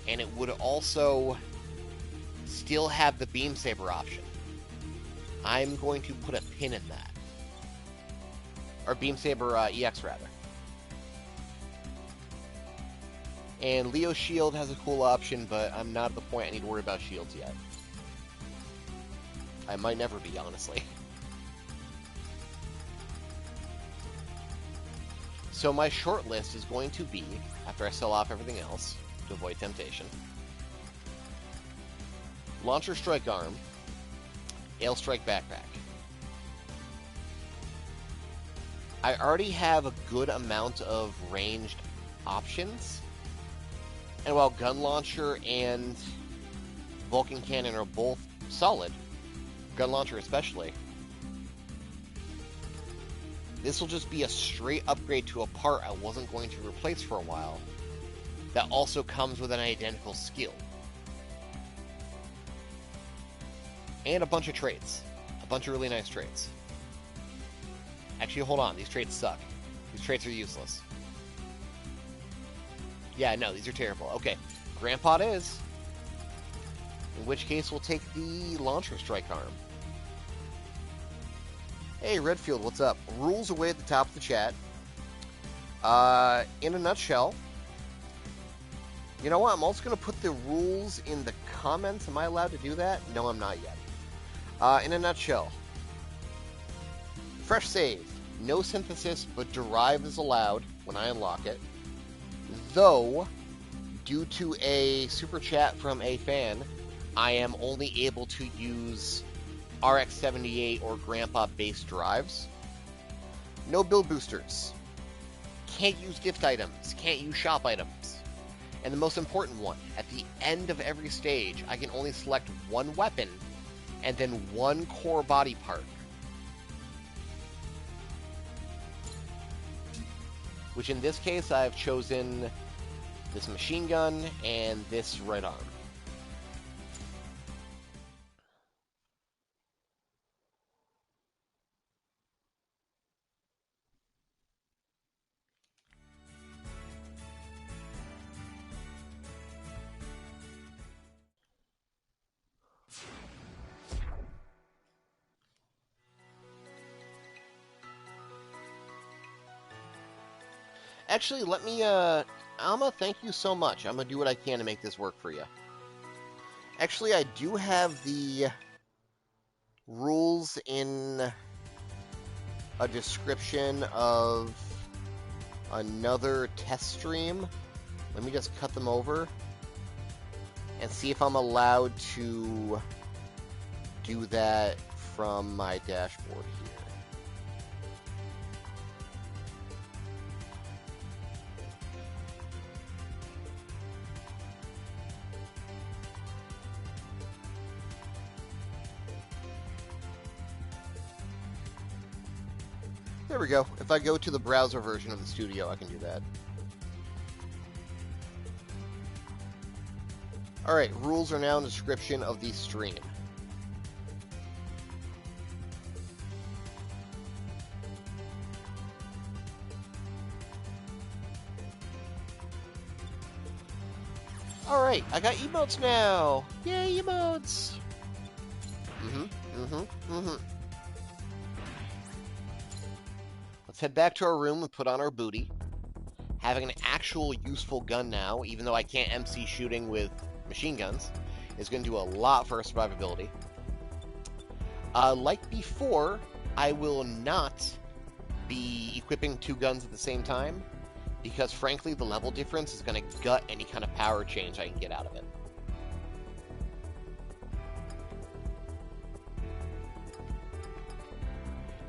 And it would also still have the Beam Saber option. I'm going to put a pin in that. Or Beam Saber EX, rather. And Leo Shield has a cool option, but I'm not at the point I need to worry about shields yet. I might never be, honestly. So my short list is going to be, after I sell off everything else, to avoid temptation, Launcher Strike Arm, Ailstrike Backpack. I already have a good amount of ranged options, and while Gun Launcher and Vulcan Cannon are both solid, Gun Launcher especially, this will just be a straight upgrade to a part I wasn't going to replace for a while that also comes with an identical skill. And a bunch of traits. A bunch of really nice traits. Actually, hold on. These traits suck. These traits are useless. Yeah, no, these are terrible. Okay, Grandpa it is. In which case, we'll take the Launcher Strike Arm. Hey, Redfield, what's up? Rules away at the top of the chat. In a nutshell, you know what? I'm also going to put the rules in the comments. Am I allowed to do that? No, I'm not yet. In a nutshell, fresh save. No synthesis, but Derive is allowed when I unlock it. Though, due to a super chat from a fan, I am only able to use RX-78 or Grandpa-based drives. No build boosters. Can't use gift items. Can't use shop items. And the most important one, at the end of every stage, I can only select one weapon and then one core body part. Which in this case, I've chosen this machine gun and this right arm. Actually, let me, Alma, thank you so much. I'm going to do what I can to make this work for you. Actually, I do have the rules in a description of another test stream. Let me just cut them over and see if I'm allowed to do that from my dashboard here. There we go. If I go to the browser version of the studio, I can do that. Alright, rules are now in the description of the stream. Alright, I got emotes now! Yay, emotes! Let's head back to our room and put on our booty. Having an actual useful gun now, even though I can't MC shooting with machine guns, is going to do a lot for our survivability. Like before, I will not be equipping 2 guns at the same time, because frankly, the level difference is going to gut any kind of power change I can get out of it.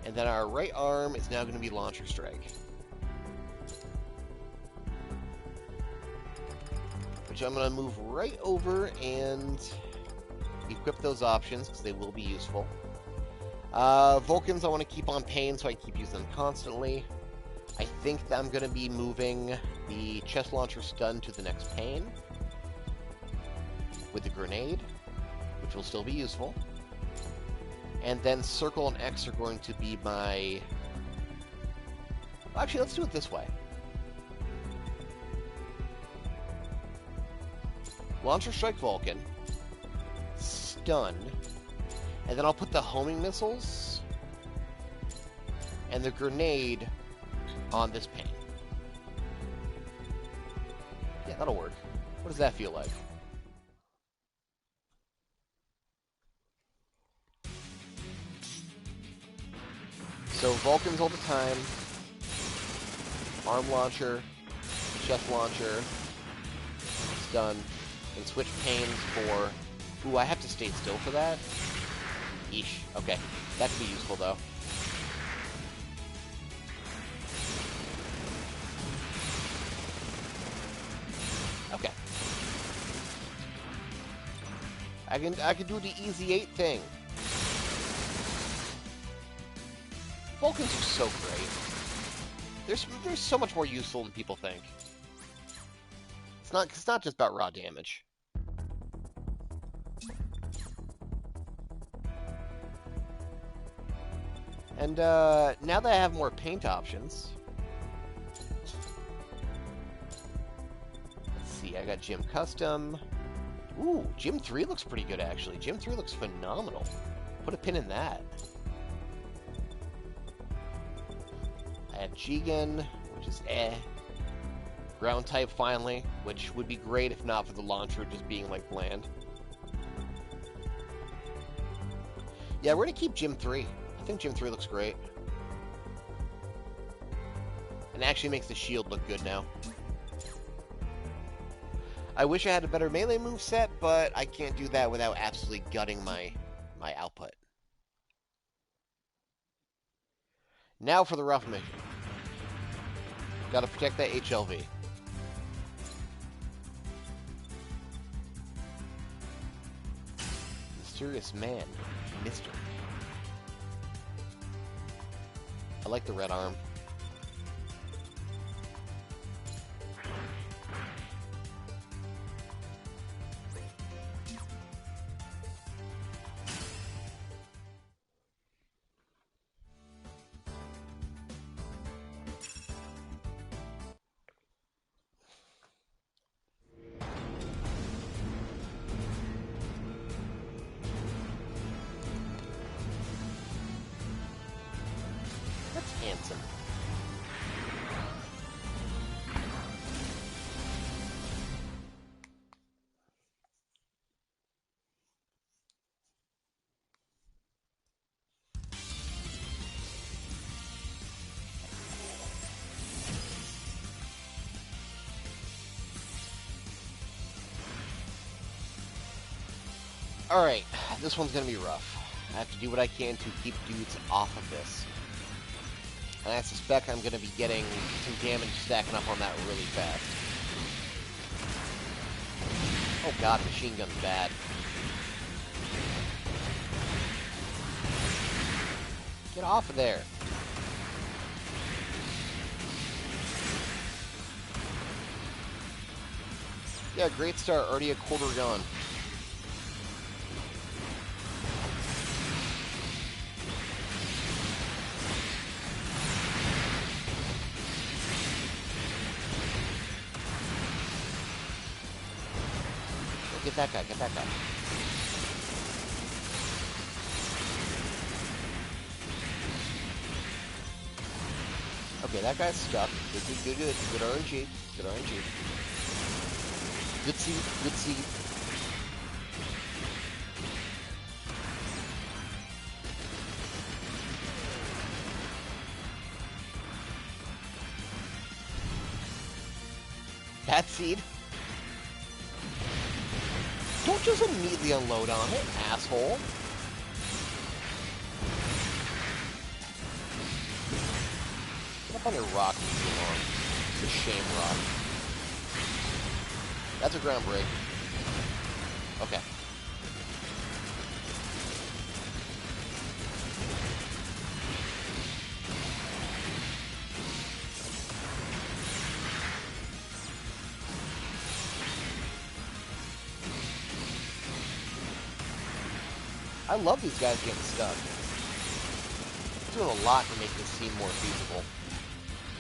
And then our right arm is now going to be Launcher Strike. Which I'm going to move right over and equip those options, because they will be useful. Vulcans I want to keep on Pain, so I keep using them constantly. I think that I'm going to be moving the Chest Launcher Stun to the next Pain with the Grenade, which will still be useful. And then Circle and X are going to be my... Well, actually, let's do it this way. Launcher Strike Vulcan, Stun, and then I'll put the homing missiles and the grenade on this Pain. Yeah, that'll work. What does that feel like? So Vulcans all the time, arm launcher, chest launcher, stun, and switch Pains for... Ooh, I have to stay still for that? Eesh, okay. That could be useful, though. Okay. I can do the easy 8 thing. Vulcans are so great. They're so much more useful than people think. It's not just about raw damage. And now that I have more paint options, let's see. I got Gym Custom. Ooh, Gym 3 looks pretty good actually. Gym 3 looks phenomenal. Put a pin in that. I have Jigen, which is Ground type finally, which would be great if not for the launcher just being like bland. Yeah, we're gonna keep Gym 3. I think Gym 3 looks great. And actually makes the shield look good now. I wish I had a better melee moveset, but I can't do that without absolutely gutting my output. Now for the rough mission. Gotta protect that HLV. Mysterious man. Mister. I like the red arm. That's handsome. Alright, this one's gonna be rough. I have to do what I can to keep dudes off of this. And I suspect I'm gonna be getting some damage stacking up on that really fast. Oh god, machine gun's bad. Get off of there. Yeah, great start. Already a quarter gone. Get that guy, get that guy. Okay, that guy's stuck. Good. Good RNG. Good RNG. Good seed. Good seed. Bad seed. Don't just immediately unload on it, asshole. Get up on your rock too long. It's a shame rock. That's a ground break. Okay. I love these guys getting stuck. Doing a lot to make this seem more feasible.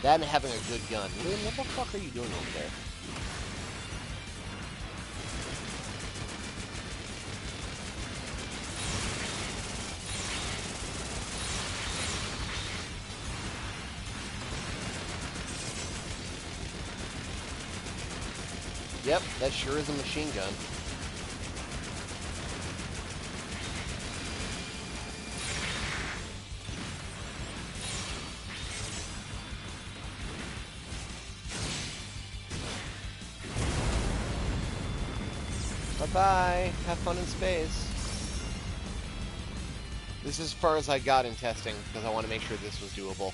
That and having a good gun. Lynn, what the fuck are you doing over there? Yep, that sure is a machine gun. Bye-bye. Have fun in space. This is as far as I got in testing, because I want to make sure this was doable.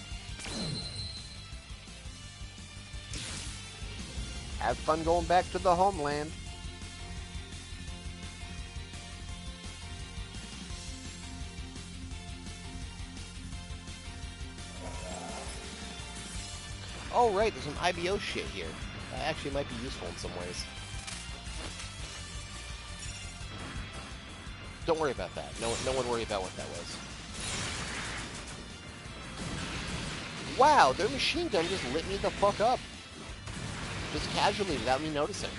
Have fun going back to the homeland. Oh, right, there's some IBO shit here. That actually might be useful in some ways. Don't worry about that. No one worry about what that was. Wow, their machine gun just lit me the fuck up. Just casually, without me noticing.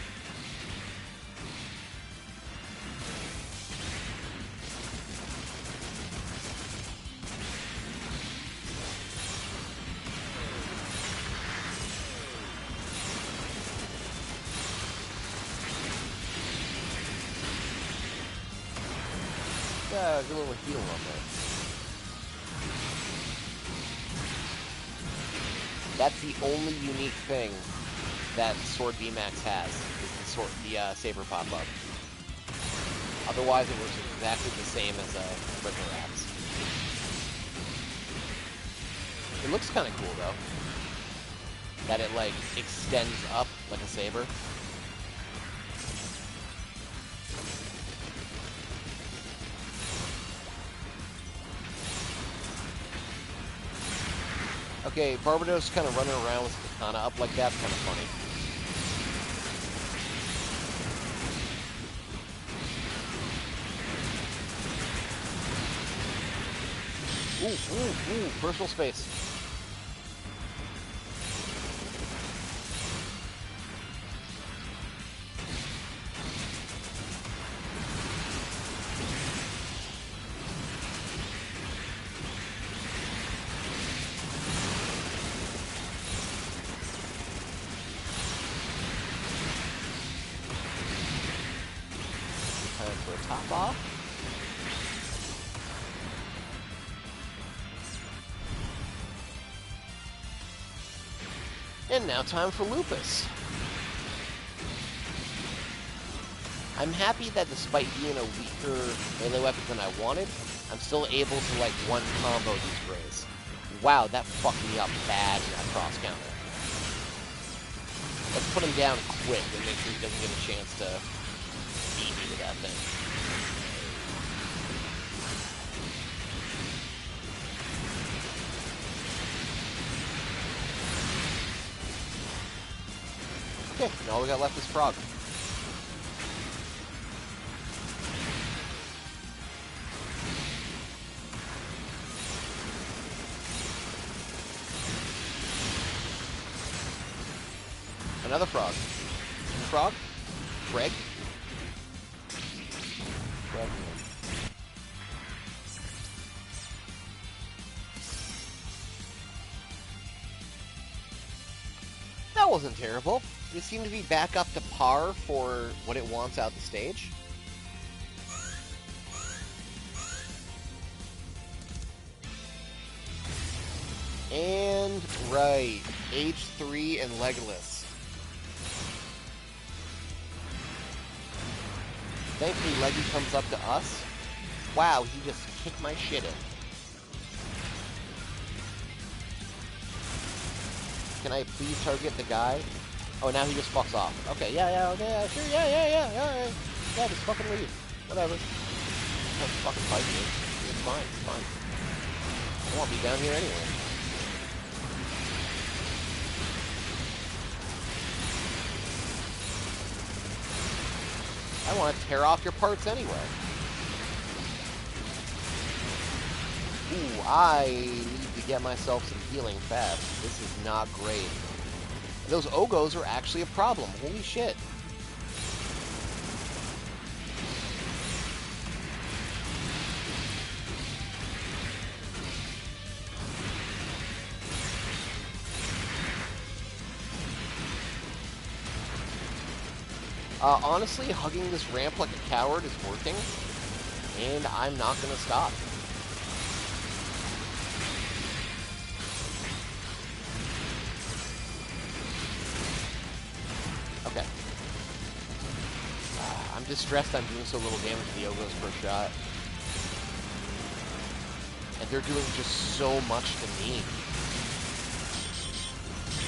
Yeah, good little heal on there. That's the only unique thing that Sword VMAX has, is the Saber pop-up. Otherwise, it works exactly the same as regular axe. It looks kind of cool, though. That it, like, extends up like a saber. Okay, Barbados kind of running around with the katana up like that's kind of funny. Ooh, personal space. For a top off. And now time for Lupus. I'm happy that despite being a weaker melee weapon than I wanted, I'm still able to like one combo these Greys. Wow, that fucked me up bad in that cross counter. Let's put him down quick and make sure he doesn't get a chance to beat me with that thing. Okay, now all we got left is Frog. Another frog. Frog? Greg? Greg. That wasn't terrible. It seemed to be back up to par for what it wants out of the stage. And, right, H3 and Legolas. Thankfully, Leggy comes up to us. Wow, he just kicked my shit in. Can I please target the guy? Oh, now he just fucks off. Okay, yeah, sure, yeah, alright. Yeah, just fucking leave. Whatever. Don't fucking fight me. It's fine, it's fine. I won't be down here anyway. I want to tear off your parts anyway. Ooh, I need to get myself some healing fast. This is not great. Those Ogos are actually a problem. Holy shit. Honestly, hugging this ramp like a coward is working, and I'm not going to stop. Okay. I'm distressed I'm doing so little damage to the Ogos per shot. And they're doing just so much to me.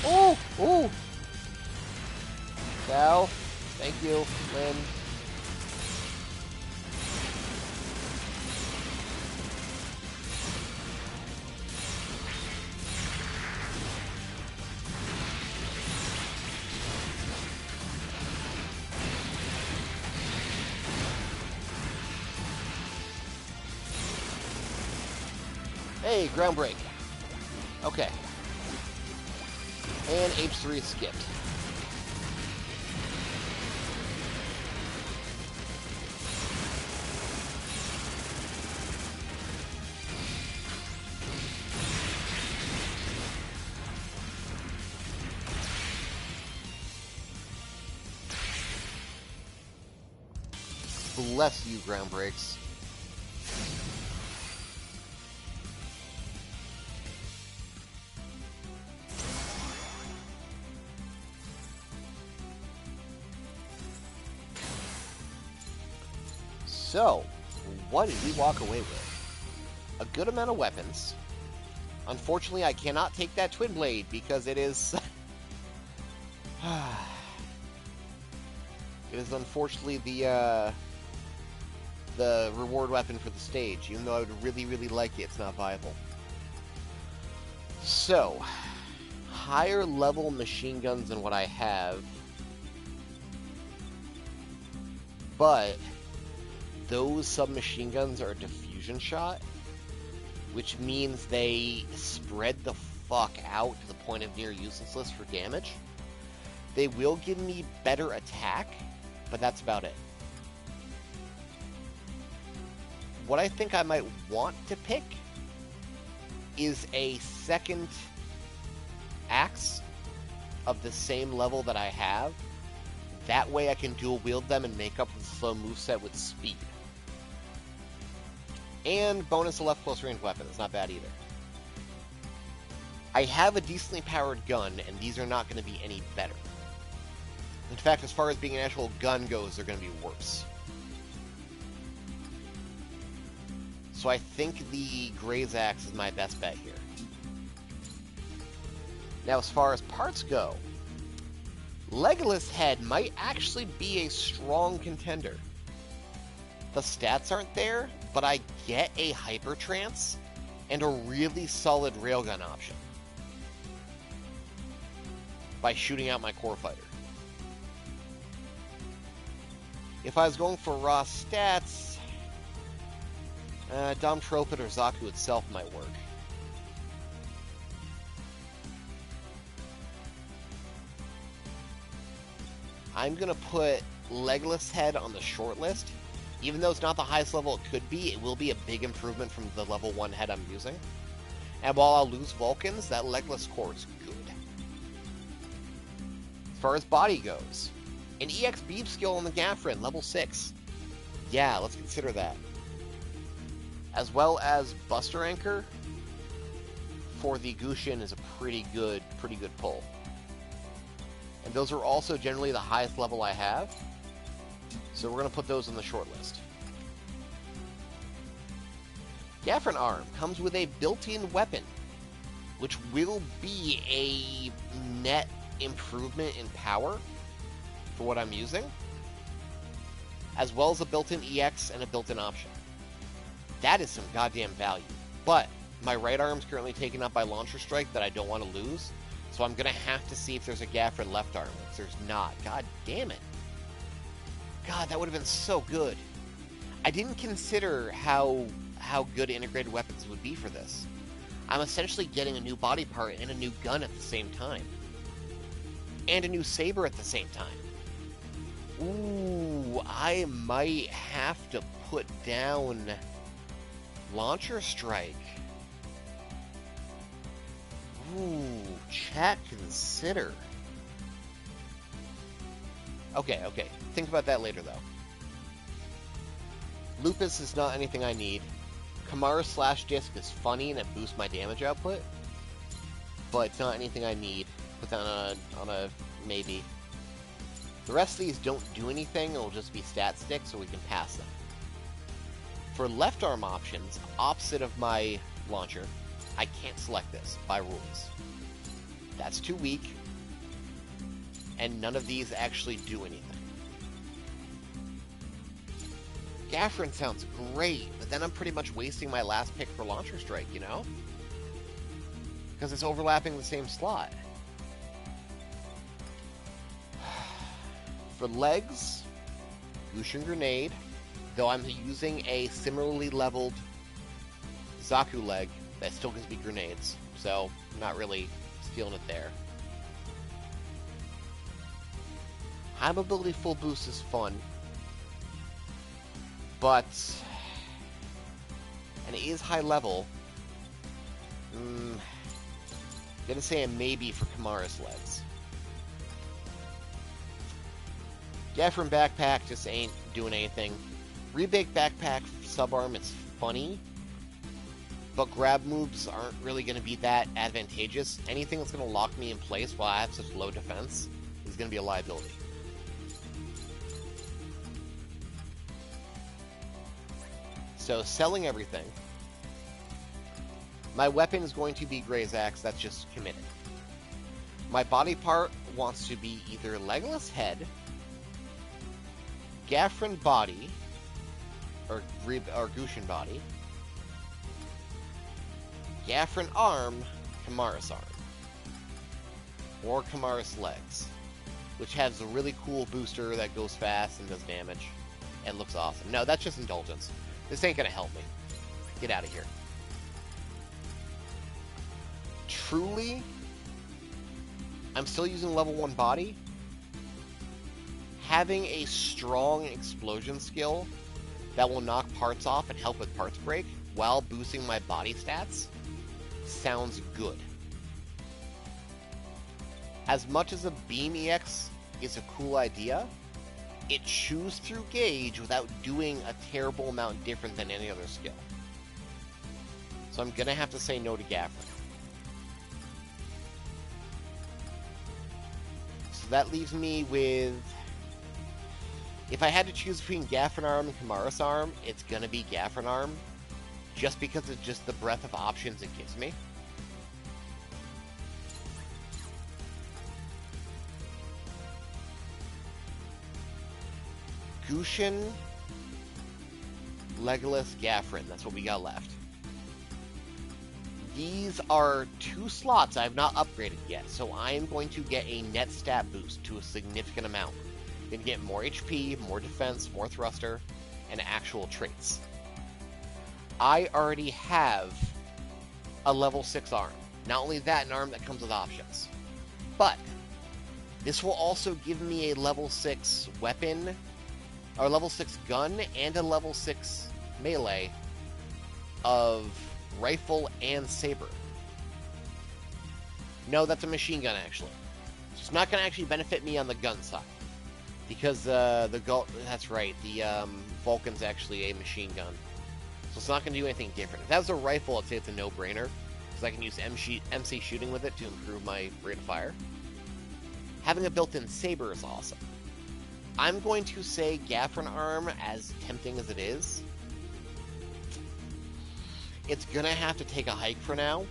Oh! Oh! Val. Thank you, Lynn. Hey, ground break. Okay. And H3 is skipped. Bless you, ground breaks. So, what did we walk away with? A good amount of weapons. Unfortunately, I cannot take that twin blade because it is... it is unfortunately the reward weapon for the stage. Even though I would really, really like it, it's not viable. So, higher level machine guns than what I have. But those submachine guns are a diffusion shot, which means they spread the fuck out to the point of near uselessness for damage. They will give me better attack, but that's about it. What I think I might want to pick is a second axe of the same level that I have. That way I can dual wield them and make up for the slow moveset with speed. And bonus to left close range weapon. It's not bad either. I have a decently powered gun, and these are not going to be any better. In fact, as far as being an actual gun goes, they're going to be worse. So I think the Graze Axe is my best bet here. Now, as far as parts go, Legolas Head might actually be a strong contender. The stats aren't there, but I get a Hyper Trance and a really solid railgun option by shooting out my core fighter. If I was going for raw stats, Dom Tropit or Zaku itself might work. I'm going to put Legless Head on the short list. Even though it's not the highest level it could be, it will be a big improvement from the level 1 head I'm using. And while I'll lose Vulcans, that Legless core is good. As far as body goes, an EX Beef skill on the Gaffrin, level 6. Yeah, let's consider that. As well as Buster Anchor for the Gushin is a pretty good pull. And those are also generally the highest level I have. So we're going to put those on the short list. Gaffrin Arm comes with a built-in weapon, which will be a net improvement in power for what I'm using, as well as a built-in EX and a built-in option. That is some goddamn value. But my right arm is currently taken up by Launcher Strike that I don't want to lose, so I'm going to have to see if there's a Gaffrin left arm, because there's not. God damn it. God, that would have been so good. I didn't consider how good integrated weapons would be for this. I'm essentially getting a new body part and a new gun at the same time. And a new saber at the same time. Ooh, I might have to put down Launcher Strike. Ooh, chat, consider. Okay. Think about that later, though. Lupus is not anything I need. Kamara Slash Disc is funny and it boosts my damage output, but it's not anything I need. Put that on a maybe. The rest of these don't do anything, it'll just be stat sticks, so we can pass them. For left arm options, opposite of my launcher, I can't select this by rules. That's too weak, and none of these actually do anything. Gaffrin sounds great, but then I'm pretty much wasting my last pick for Launcher Strike, you know? Because it's overlapping the same slot. For legs, Gushin Grenade, though I'm using a similarly leveled Zaku leg that still gives me grenades, so I'm not really stealing it there. High mobility full boost is fun, but, and it is high level, gonna say a maybe for Kamara's legs. Gaffrin Backpack just ain't doing anything. Rebake Backpack Subarm is funny, but grab moves aren't really going to be that advantageous. Anything that's going to lock me in place while I have such low defense is going to be a liability. So, selling everything. My weapon is going to be Grey's Axe, that's just committed. My body part wants to be either Legless Head, Gaffrin Body, or Gushin Body, Gaffrin Arm, Kamara's Arm, or Kamara's Legs, which has a really cool booster that goes fast and does damage and looks awesome. No, that's just indulgence. This ain't gonna help me. Get out of here. Truly, I'm still using level 1 body. Having a strong explosion skill that will knock parts off and help with parts break while boosting my body stats sounds good. As much as a beam EX is a cool idea, it chews through gauge without doing a terrible amount different than any other skill. So I'm gonna have to say no to Gaffrin. So that leaves me with, if I had to choose between Gaffrin Arm and Kamara's Arm, it's gonna be Gaffrin Arm, just because it's just the breadth of options it gives me. Gushin, Legolas, Gaffrin, that's what we got left. These are 2 slots I have not upgraded yet, so I am going to get a net stat boost to a significant amount. I'm going to get more HP, more defense, more thruster, and actual traits. I already have a level 6 arm. Not only that, an arm that comes with options. But This will also give me a level 6 weapon, or level 6 gun, and a level 6 melee of rifle and saber. No, that's a machine gun, actually. So it's not going to actually benefit me on the gun side. Because that's right, the Vulcan's actually a machine gun. So it's not going to do anything different. If that was a rifle, I'd say it's a no-brainer. Because I can use MC shooting with it to improve my rate of fire. Having a built-in saber is awesome. I'm going to say Gafron Arm, as tempting as it is, it's going to have to take a hike for now.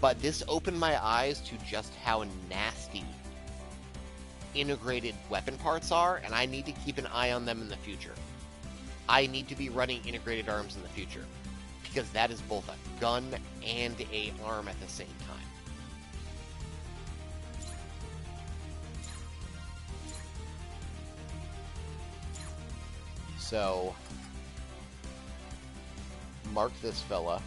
But this opened my eyes to just how nasty integrated weapon parts are, and I need to keep an eye on them in the future. I need to be running integrated arms in the future, because that is both a gun and a arm at the same time. So, mark this fella.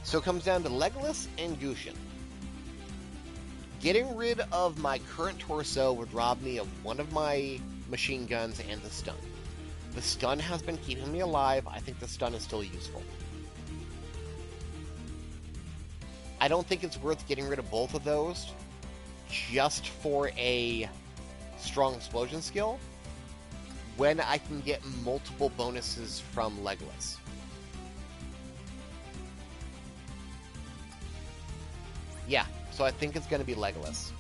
So it comes down to Legolas and Gushin. Getting rid of my current torso would rob me of one of my machine guns and the stun. The stun has been keeping me alive. I think the stun is still useful. I don't think it's worth getting rid of both of those just for a strong explosion skill when I can get multiple bonuses from Legolas. Yeah, so I think it's going to be Legolas.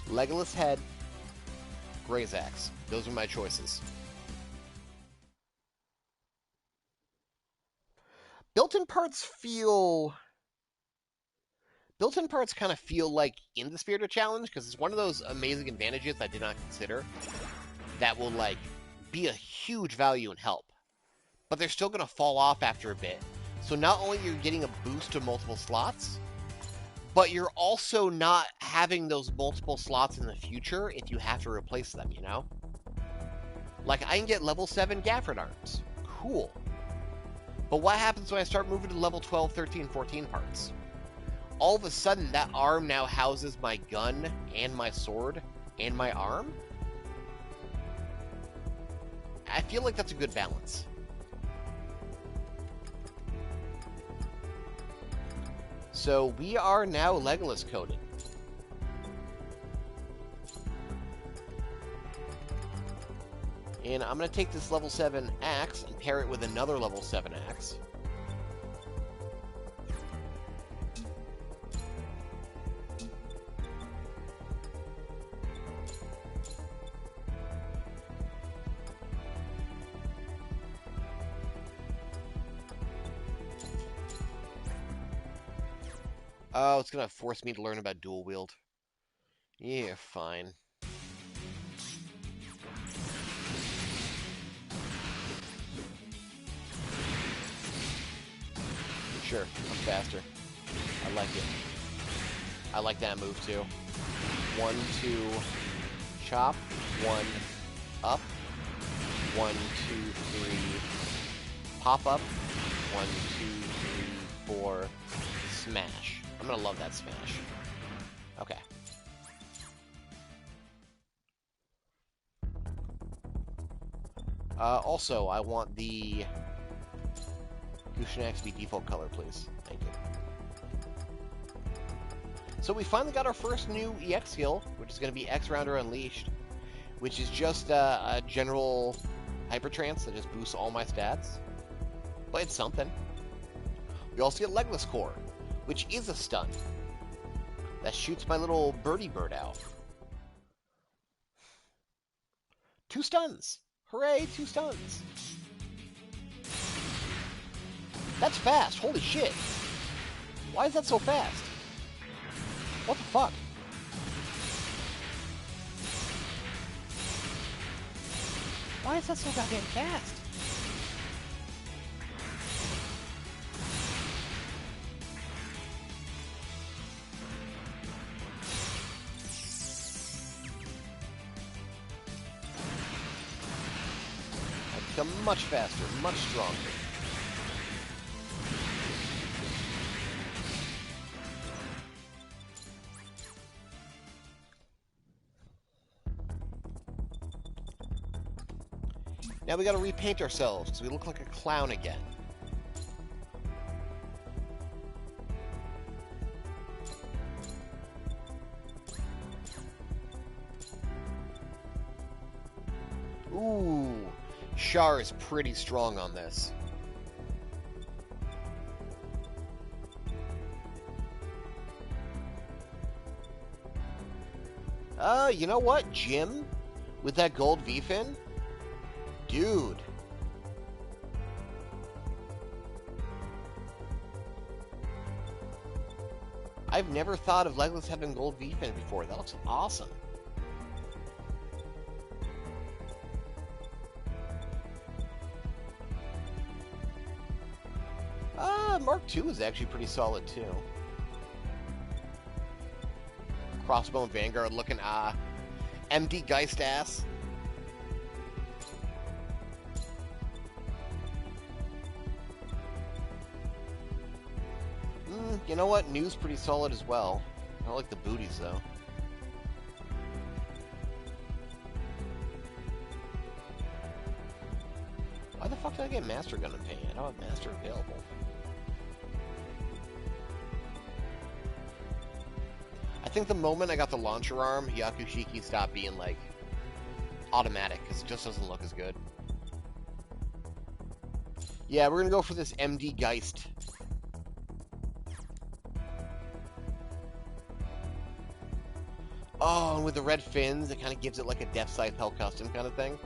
Legolas head, Gray's axe. Those are my choices. Built-in parts kind of feel like in the spirit of challenge, because it's one of those amazing advantages I did not consider that will, like, be a huge value and help. But they're still going to fall off after a bit. So not only are you getting a boost to multiple slots, but you're also not having those multiple slots in the future if you have to replace them, you know? Like, I can get level 7 Gafford arms. Cool. But what happens when I start moving to level 12, 13, 14 parts? All of a sudden, that arm now houses my gun and my sword and my arm? I feel like that's a good balance. So we are now Legolas coded. And I'm going to take this level 7 axe and pair it with another level 7 axe. Oh, it's going to force me to learn about dual wield. Yeah, fine. Sure, I'm faster. I like it. I like that move too. 1, 2, chop. 1, up. 1, 2, 3, pop up. 1, 2, 3, 4, smash. I'm gonna love that smash. Okay. Also, I want the Gushin axe to be default color, please. Thank you. So we finally got our first new EX skill, which is going to be X Rounder Unleashed, which is just a general hyper trance that just boosts all my stats. But it's something. We also get Legless Core, which is a stun that shoots my little birdie bird out. 2 stuns! Hooray, 2 stuns! That's fast! Holy shit! Why is that so fast? What the fuck? Why is that so goddamn fast? become much faster, much stronger. Now we gotta repaint ourselves, because we look like a clown again. Ooh, Char is pretty strong on this. You know what? Jim? With that gold V-fin? Dude. I've never thought of Legolas having gold V-fin before. That looks awesome. Mark II is actually pretty solid, too. Crossbone Vanguard looking, MD Geist ass. You know what? New's pretty solid as well. I like the booties, though. Why the fuck did I get Master Gundam paint? I don't have Master available. I think the moment I got the launcher arm, Yakushiki stopped being, like, automatic, because it just doesn't look as good. Yeah, we're gonna go for this MD Geist. Oh, and with the red fins, it kind of gives it like a Death Scythe Hell Custom kind of thing.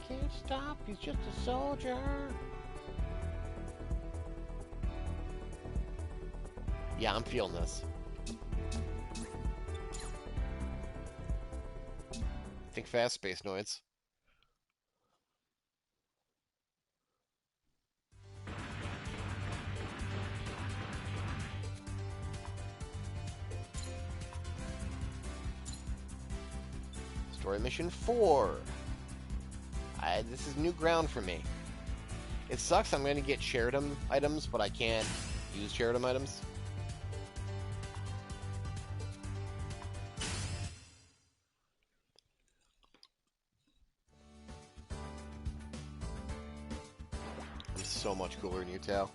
Can't stop, he's just a soldier. Yeah, I'm feeling this. Think fast, Space Noids. Story Mission 4. This is new ground for me. It sucks I'm going to get Sheridan items, but I can't use Sheridan items. I'm so much cooler than you, Tao.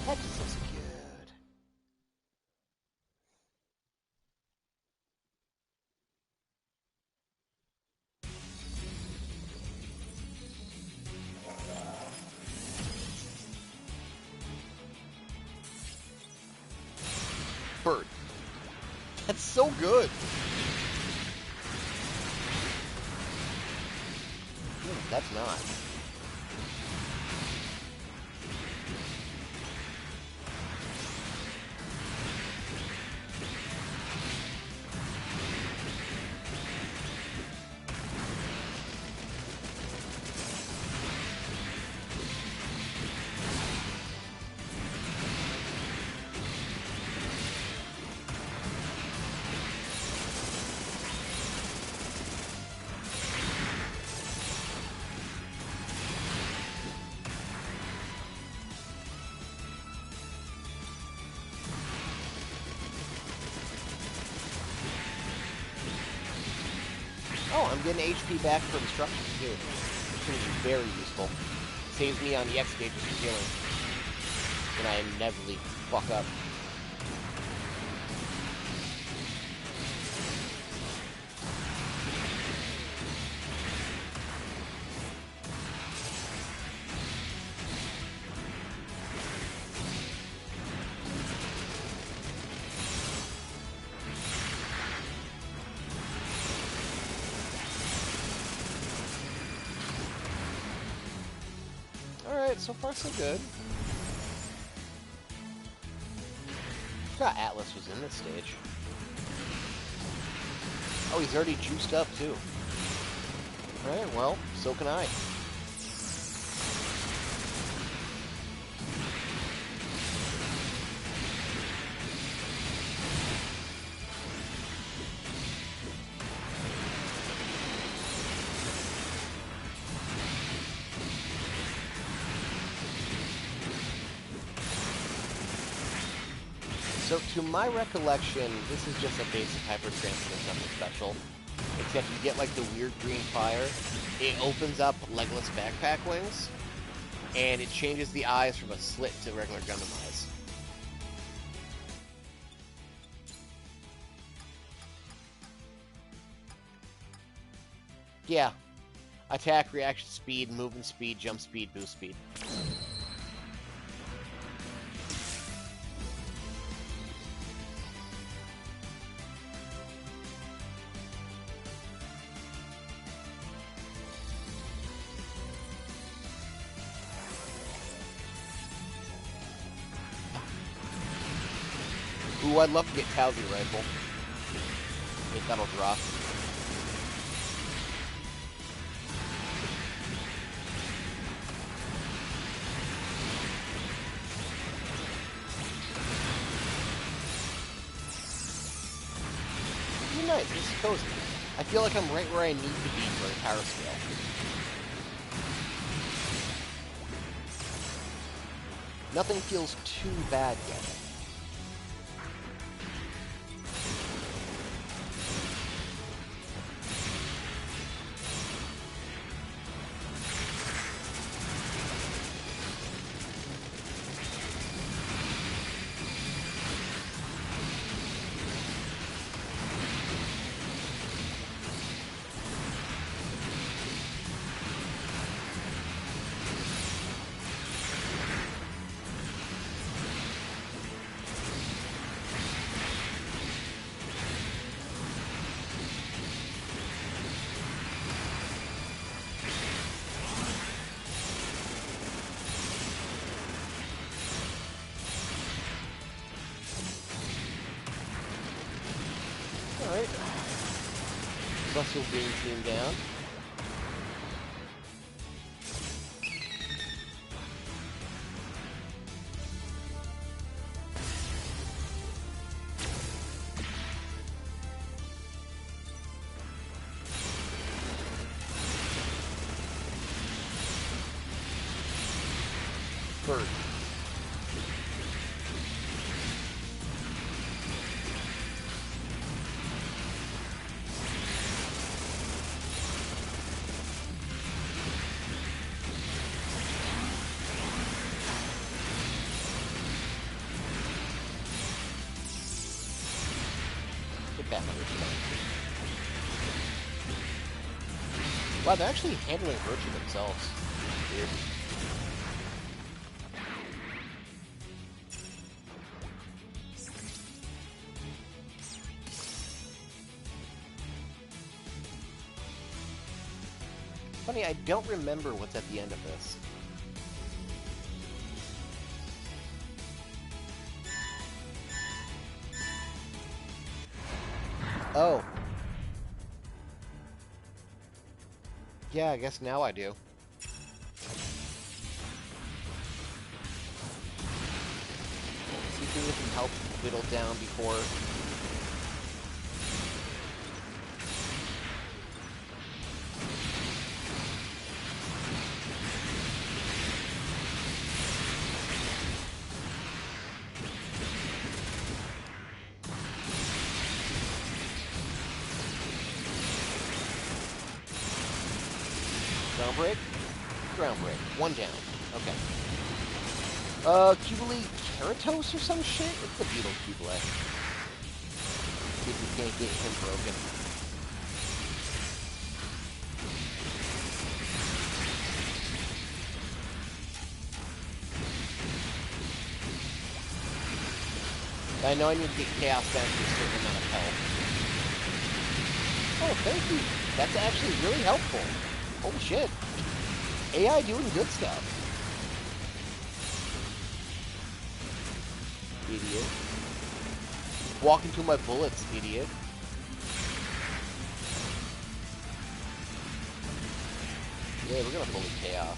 That just looks good. Bird. That's so good. Ooh, that's not. Oh, I'm getting HP back for destruction too. Which is very useful. Saves me on the X gauges for healing. And I inevitably fuck up. Alright, so far so good. I forgot Atlas was in this stage. Oh, he's already juiced up, too. Alright, well, so can I. So, to my recollection, this is just a basic Hyper Transfer, there's nothing special. Except you get, like, the weird green fire. It opens up Legolas backpack wings, and it changes the eyes from a slit to regular Gundam eyes. Yeah. Attack, reaction speed, movement speed, jump speed, boost speed. Ooh, I'd love to get Towsy Rifle. If that'll drop. Ooh, nice, this is cozy. I feel like I'm right where I need to be for the power scale. Nothing feels too bad yet. Alright. Bustle being tuned down. Bird. Wow, they're actually handling Virtue themselves. Weird. Funny, I don't remember what's at the end of this. Oh. Yeah, I guess now I do. See if we can help whittle down before... Ground break? Ground break. One down. Okay. Cubile Keratos or some shit? It's the Beetle Cubile. See if we can't get him broken. I know I need to get Chaos down to a certain amount of health. Oh, thank you. That's actually really helpful. Holy shit. AI doing good stuff. Idiot. Walking through my bullets, idiot. Yeah, we're gonna fully chaos.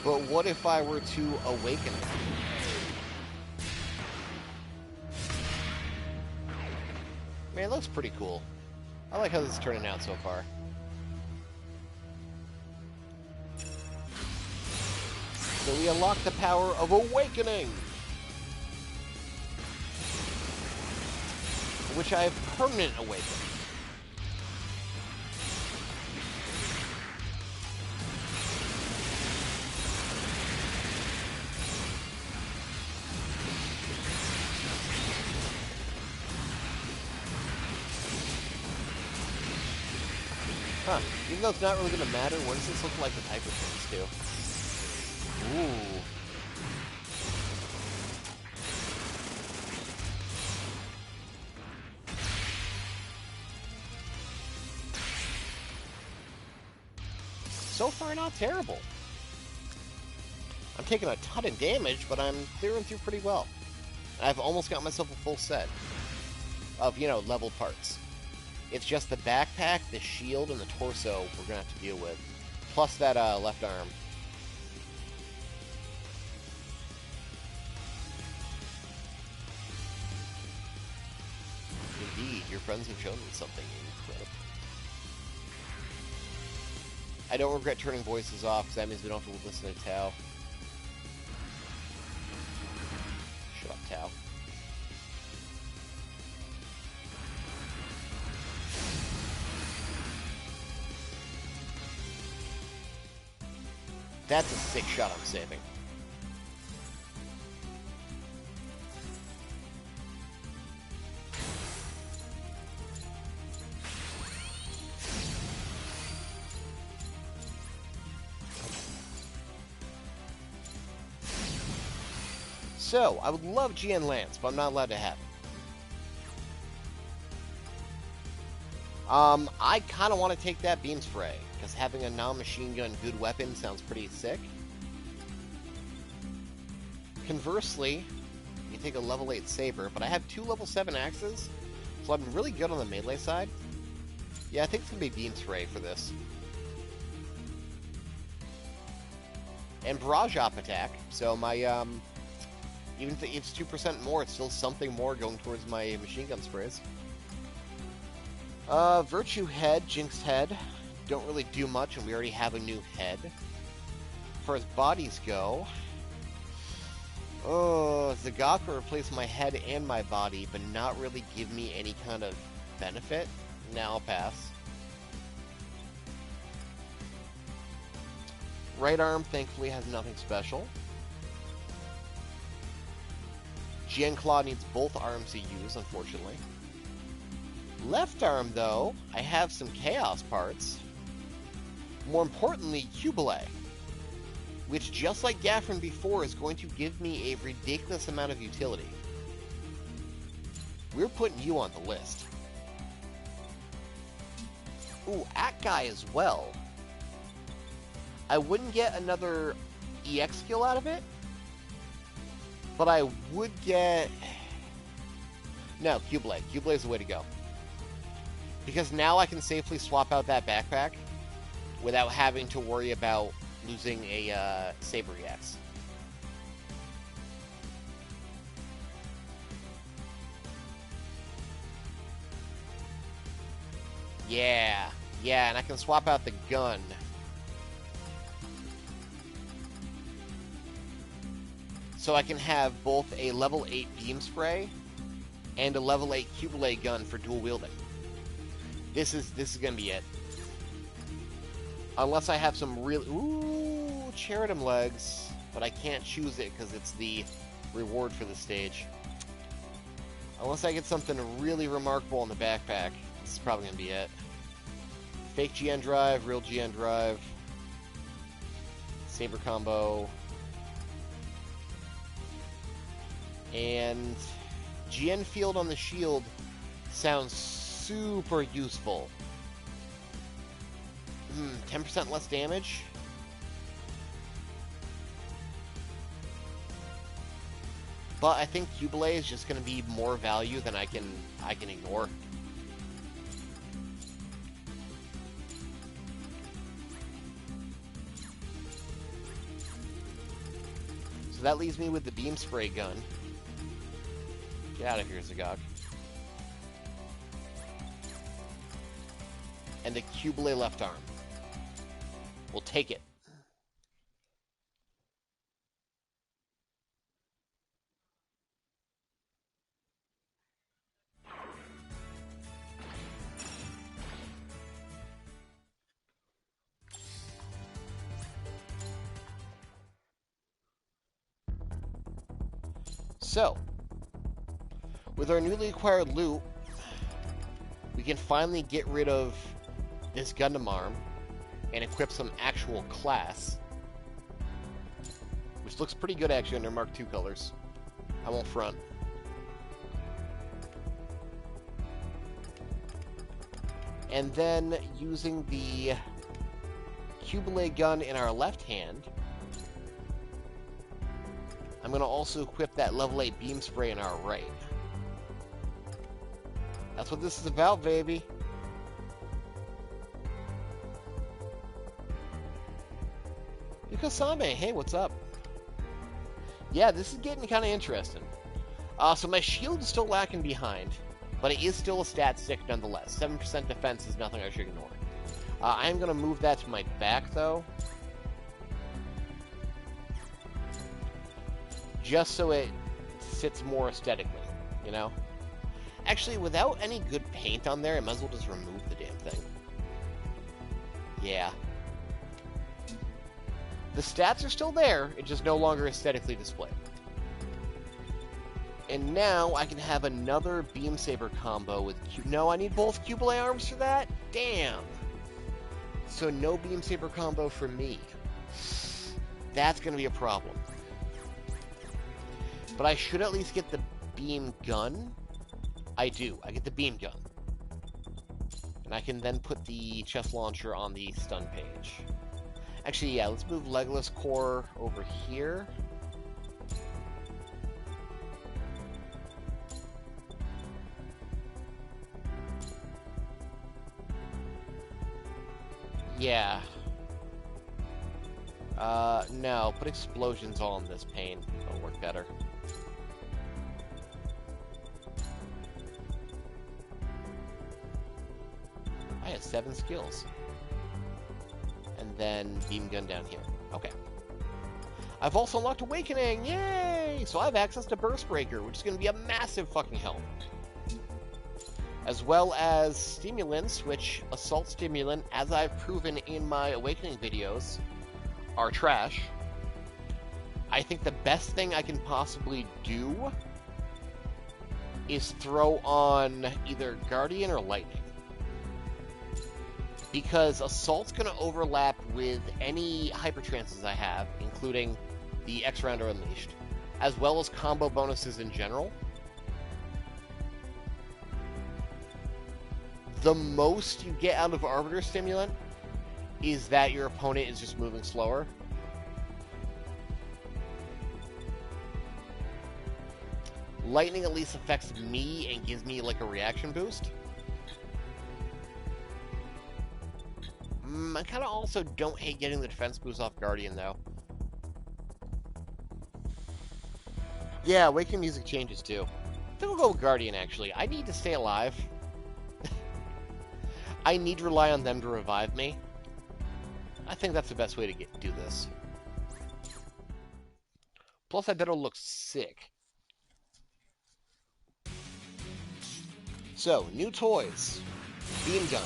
But what if I were to awaken it? Man, it looks pretty cool. I like how this is turning out so far. So we unlock the power of awakening, which I have permanent awaken. Huh. Even though it's not really going to matter, what does this look like with hyper things too? Ooh. So far, not terrible. I'm taking a ton of damage, but I'm clearing through pretty well. I've almost got myself a full set of, you know, leveled parts. It's just the backpack, the shield, and the torso we're going to have to deal with. Plus that left arm. Indeed, your friends have shown me something incredible. I don't regret turning voices off, because that means we don't have to listen to Tao. Shut up, Tao. That's a sick shot I'm saving. So, I would love GN Lance, but I'm not allowed to have it. I kind of want to take that Beam Spray, because having a non-machine gun good weapon sounds pretty sick. Conversely, you take a level 8 Saber, but I have 2 level 7 axes, so I'm really good on the melee side. Yeah, I think it's going to be Beam Spray for this. And Barrage Op Attack, so my, even if it's 2% more, it's still something more going towards my machine gun sprays. Virtue Head, Jinx Head. Don't really do much, and we already have a new head. As far as bodies go... Oh, Zagak will replace my head and my body, but not really give me any kind of benefit. Now I'll pass. Right arm, thankfully, has nothing special. Gen Claw needs both arms to use, unfortunately. Left arm, though, I have some Chaos parts. More importantly, Cubile, which, just like Gaffron before, is going to give me a ridiculous amount of utility. We're putting you on the list. Ooh, Act-Guy as well. I wouldn't get another EX skill out of it, but I would get... No, Cubile. Cubile is the way to go. Because now I can safely swap out that backpack without having to worry about losing a Saber EX. Yeah, and I can swap out the gun. So I can have both a level 8 Beam Spray and a level 8 Cubile gun for dual wielding. This is gonna be it. Unless I have some really... Ooh, Cherubim legs. But I can't choose it because it's the reward for the stage. Unless I get something really remarkable in the backpack, this is probably gonna be it. Fake GN Drive, real GN Drive. Saber combo. And GN field on the shield sounds super useful. 10% less damage? But I think Q-Blade is just going to be more value than I can ignore. So that leaves me with the beam spray gun. Get out of here, Zagok. And the Q-Blade left arm. We'll take it. So, with our newly acquired loot, we can finally get rid of this Gundam arm and equip some actual class, which looks pretty good actually under Mark II colors. I won't front. And then using the Q-Blade gun in our left hand, I'm going to also equip that level 8 beam spray in our right. That's what this is about, baby. Yukosame, hey, what's up? Yeah, this is getting kind of interesting. So my shield is still lacking behind, but it is still a stat stick nonetheless. 7% defense is nothing I should ignore. I am going to move that to my back, though. Just so it sits more aesthetically, you know? Actually, without any good paint on there, I might as well just remove the damn thing. Yeah. The stats are still there, it's just no longer aesthetically displayed. And now I can have another Beam Saber combo with No, I need both Q-Blade arms for that? Damn! So no Beam Saber combo for me. That's gonna be a problem. But I should at least get the beam gun. I do. I get the beam gun. And I can then put the chest launcher on the stun page. Actually, yeah, let's move Legolas Core over here. Yeah. No, put explosions all in this pane. That'll work better. I have 7 skills. And then beam gun down here. Okay. I've also unlocked Awakening! Yay! So I have access to Burst Breaker, which is going to be a massive fucking help. As well as Stimulants, which Assault Stimulant, as I've proven in my Awakening videos, are trash. I think the best thing I can possibly do is throw on either Guardian or Lightning. Because Assault's going to overlap with any Hypertrances I have, including the X-Rounder Unleashed, as well as combo bonuses in general. The most you get out of Arbiter Stimulant is that your opponent is just moving slower. Lightning at least affects me and gives me like a reaction boost. I kind of also don't hate getting the defense boost off Guardian, though. Yeah, Awakening music changes, too. I think we'll go with Guardian, actually. I need to stay alive. I need to rely on them to revive me. I think that's the best way to do this. Plus, I bet it'll look sick. So, new toys. Beam Gun.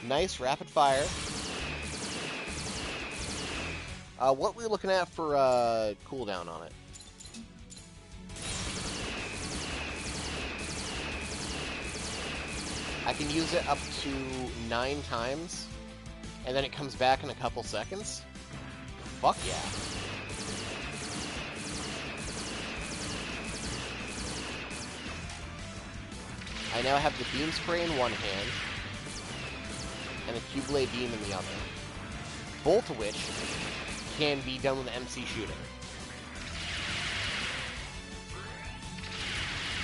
Nice, rapid fire. What we're looking at for cooldown on it? I can use it up to 9 times, and then it comes back in a couple seconds. Fuck yeah. I now have the beam spray in one hand, and a Q-blade beam in the other. Both of which can be done with MC shooting.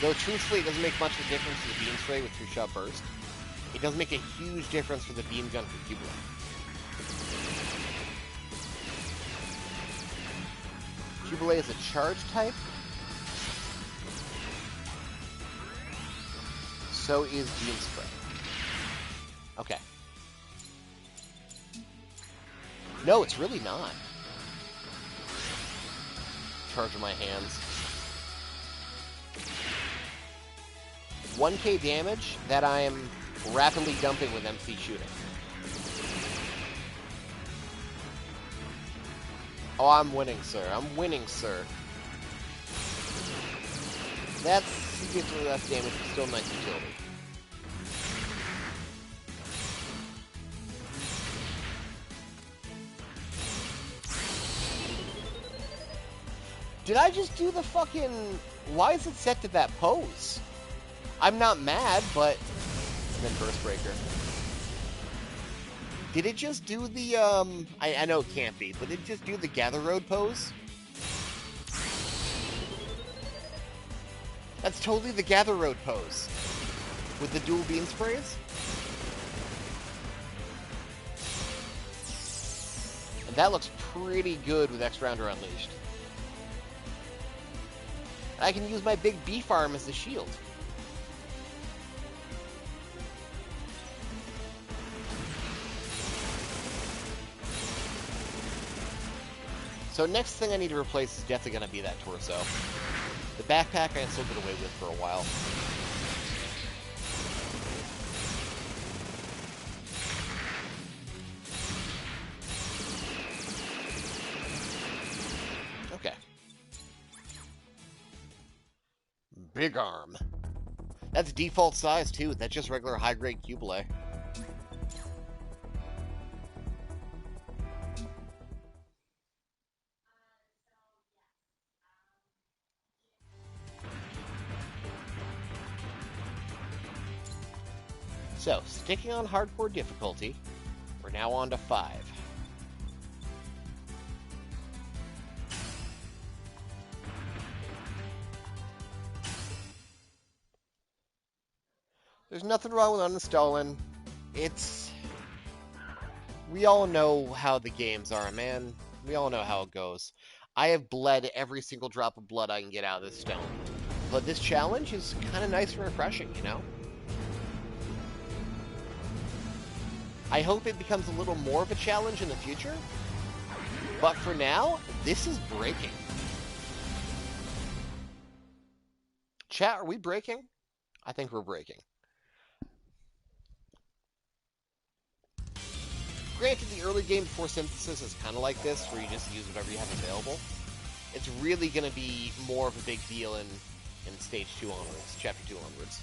Though truthfully, it doesn't make much of a difference to the beam spray with 3-shot burst. It does make a huge difference for the beam gun for Q-blade. Q-blade is a charge type. So is beam spray. Okay. No, it's really not. Charge in my hands. 1k damage that I am rapidly dumping with MC shooting. Oh, I'm winning, sir. I'm winning, sir. That's significantly less damage, but still nice utility. Did I just do the fucking... Why is it set to that pose? I'm not mad, but... And then Burst Breaker. Did it just do the, I know it can't be, but did it just do the Gather Road pose? That's totally the Gather Road pose. With the dual beam sprays. And that looks pretty good with X-Rounder Unleashed. I can use my big beef arm as a shield. So next thing I need to replace is definitely going to be that torso. The backpack I can still get away with for a while. Okay. Big arm. That's default size too. That's just regular high-grade Q-blade. So, sticking on hardcore difficulty, we're now on to 5. There's nothing wrong with uninstalling. It's... We all know how the games are, man. We all know how it goes. I have bled every single drop of blood I can get out of this stone. But this challenge is kind of nice and refreshing, you know? I hope it becomes a little more of a challenge in the future. But for now, this is breaking. Chat, are we breaking? I think we're breaking. Granted, the early game before synthesis is kind of like this, where you just use whatever you have available. It's really going to be more of a big deal in stage 2 onwards, chapter 2 onwards.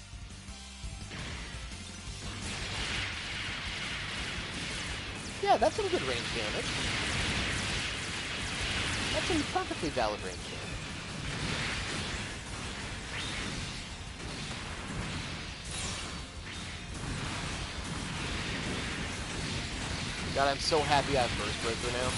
Yeah, that's some good range damage. That's some perfectly valid range damage. God, I'm so happy I have Burst Breaker now.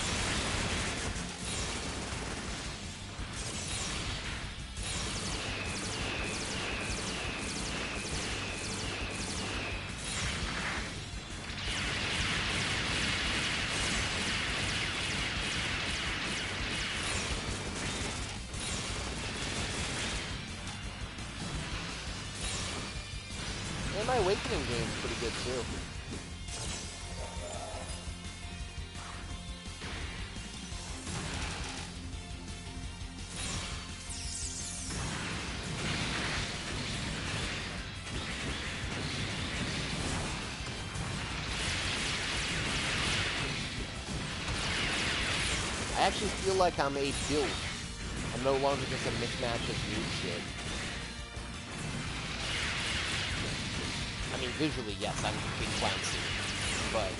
And my Awakening game is pretty good too. I actually feel like I'm a build. I'm no longer just a mismatch of noob shit. I mean, visually, yes, I'm a big clown suit, but...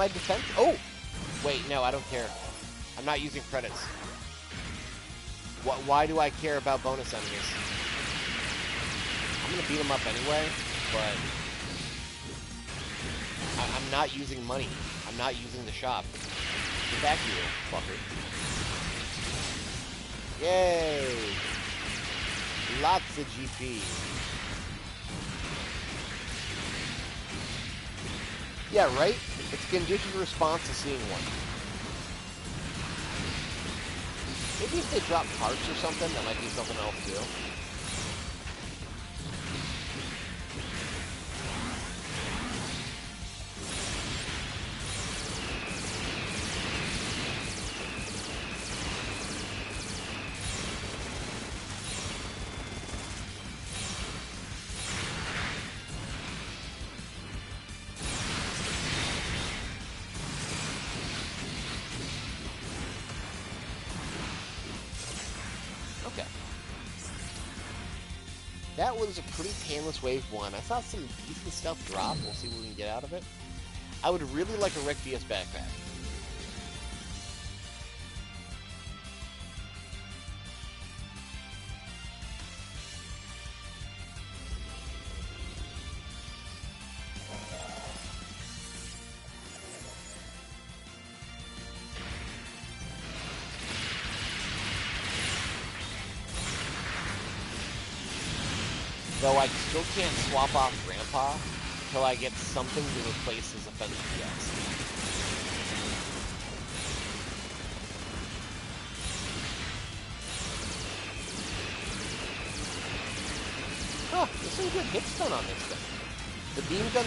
my defense... Oh! Wait, no, I don't care. I'm not using credits. Why do I care about bonus enemies? I'm gonna beat them up anyway, but... I'm not using money. I'm not using the shop. Get back here, fucker. Yay! Lots of GP. Yeah, right? It's conditioned response to seeing one. Maybe if they drop parts or something, that might be something else too. Okay. That was a pretty painless wave 1. I saw some decent stuff drop. We'll see what we can get out of it. I would really like a Rick DS backpack. Though I still can't swap off Grandpa until I get something to replace his offensive DS. Huh, there's some good hit stun on this thing. The beam gun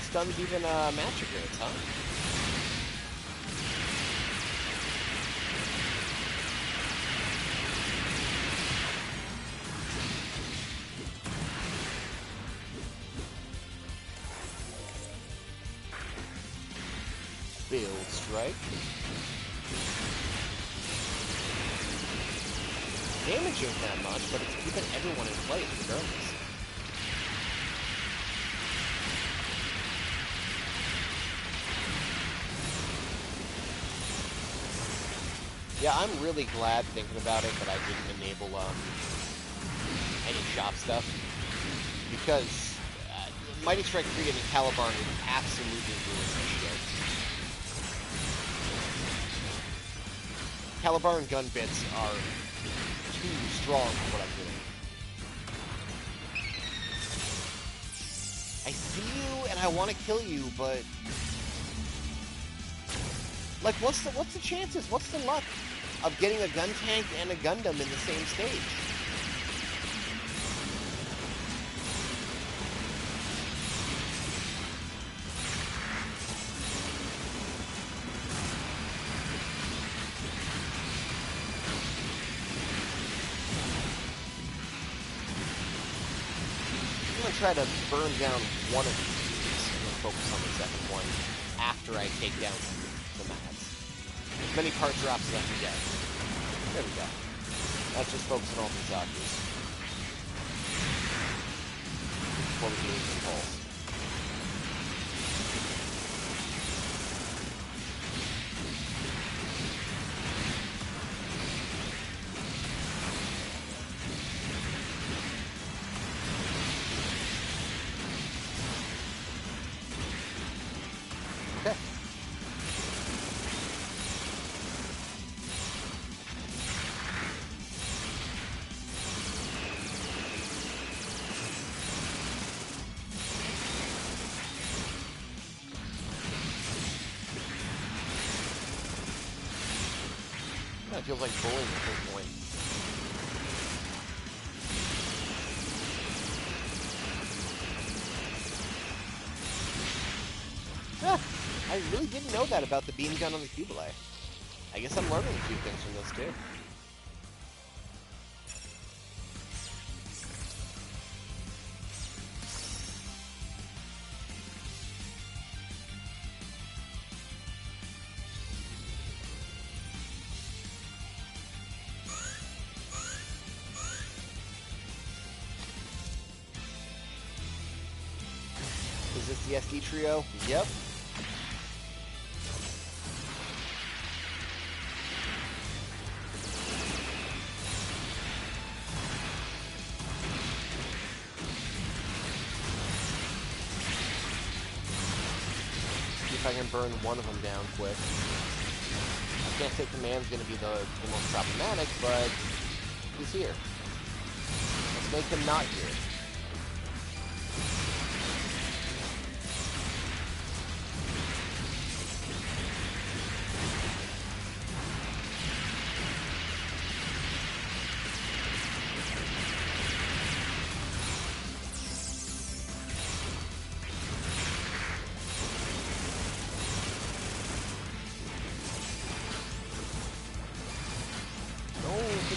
stuns even matcha grades, huh? Field strike. Damage ain't that much, but it's keeping everyone in place regardless. Yeah, I'm really glad thinking about it that I didn't enable any shop stuff, because Mighty Strike 3 and Calibarn would absolutely ruin this shit. Calibarn gun bits are too strong for what I'm doing. I see you and I want to kill you, but like, what's the chances? What's the luck of getting a gun tank and a Gundam in the same stage? Try to burn down one of these dudes and then focus on the second one after I take down the mats. As many part drops as I can get. There we go. Let's just focus on all these Zaku's before we do some pulls. It feels like bowling at this point. I really didn't know that about the beam gun on the Cubile. I guess I'm learning a few things from this too. Is this the SD trio? Yep. if I can burn one of them down quick. I can't say Command's going to be the most problematic, but he's here. Let's make him not here.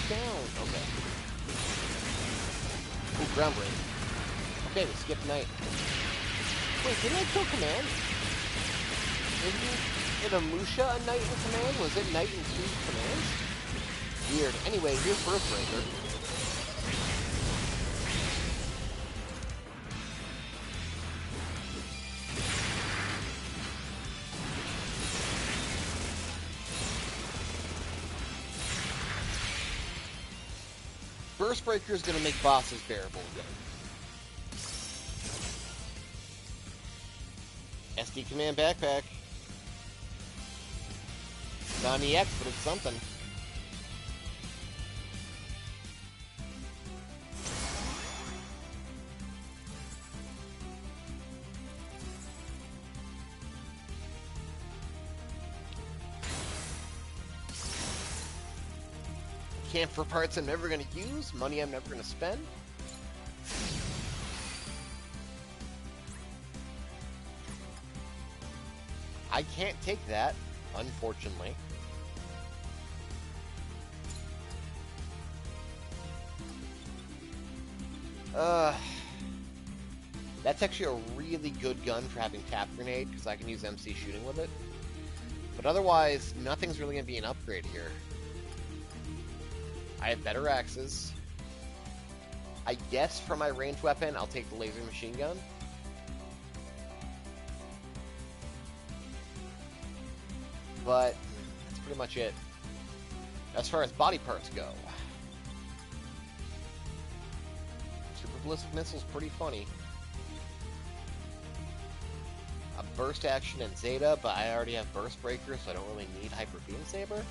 Down. Okay. Ooh, ground break. Okay, we skipped Knight. Wait, didn't I kill Command? Isn't a Musha a Knight in Command? Was it Knight in 2 commands? Weird. Anyway, here's Birthbreaker. Burstbreaker is going to make bosses bearable again. SD Command Backpack. Not an EX, but it's something. Camp for parts I'm never going to use, money I'm never going to spend. I can't take that, unfortunately. That's actually a really good gun for having Tap Grenade, because I can use MC shooting with it. But otherwise, nothing's really going to be an upgrade here. I have better axes. I guess for my ranged weapon, I'll take the laser machine gun. But that's pretty much it. As far as body parts go, Super Ballistic Missile's pretty funny. A burst action and Zeta, but I already have Burst Breaker, so I don't really need Hyper Beam Saber.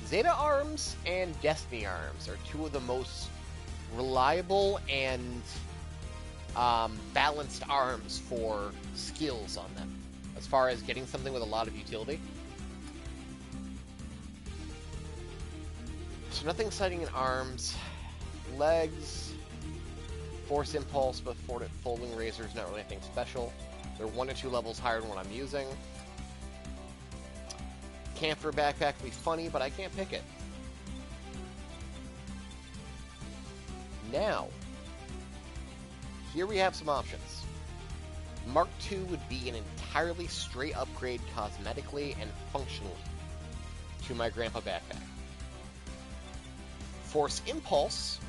Zeta Arms and Destiny Arms are two of the most reliable and balanced arms for skills on them, as far as getting something with a lot of utility. So nothing exciting in arms. Legs, Force Impulse, but Folding Razor is not really anything special. They're 1 or 2 levels higher than what I'm using. Camphor Backpack would be funny, but I can't pick it. Now, here we have some options. Mark II would be an entirely straight upgrade cosmetically and functionally to my Grandpa Backpack. Force Impulse.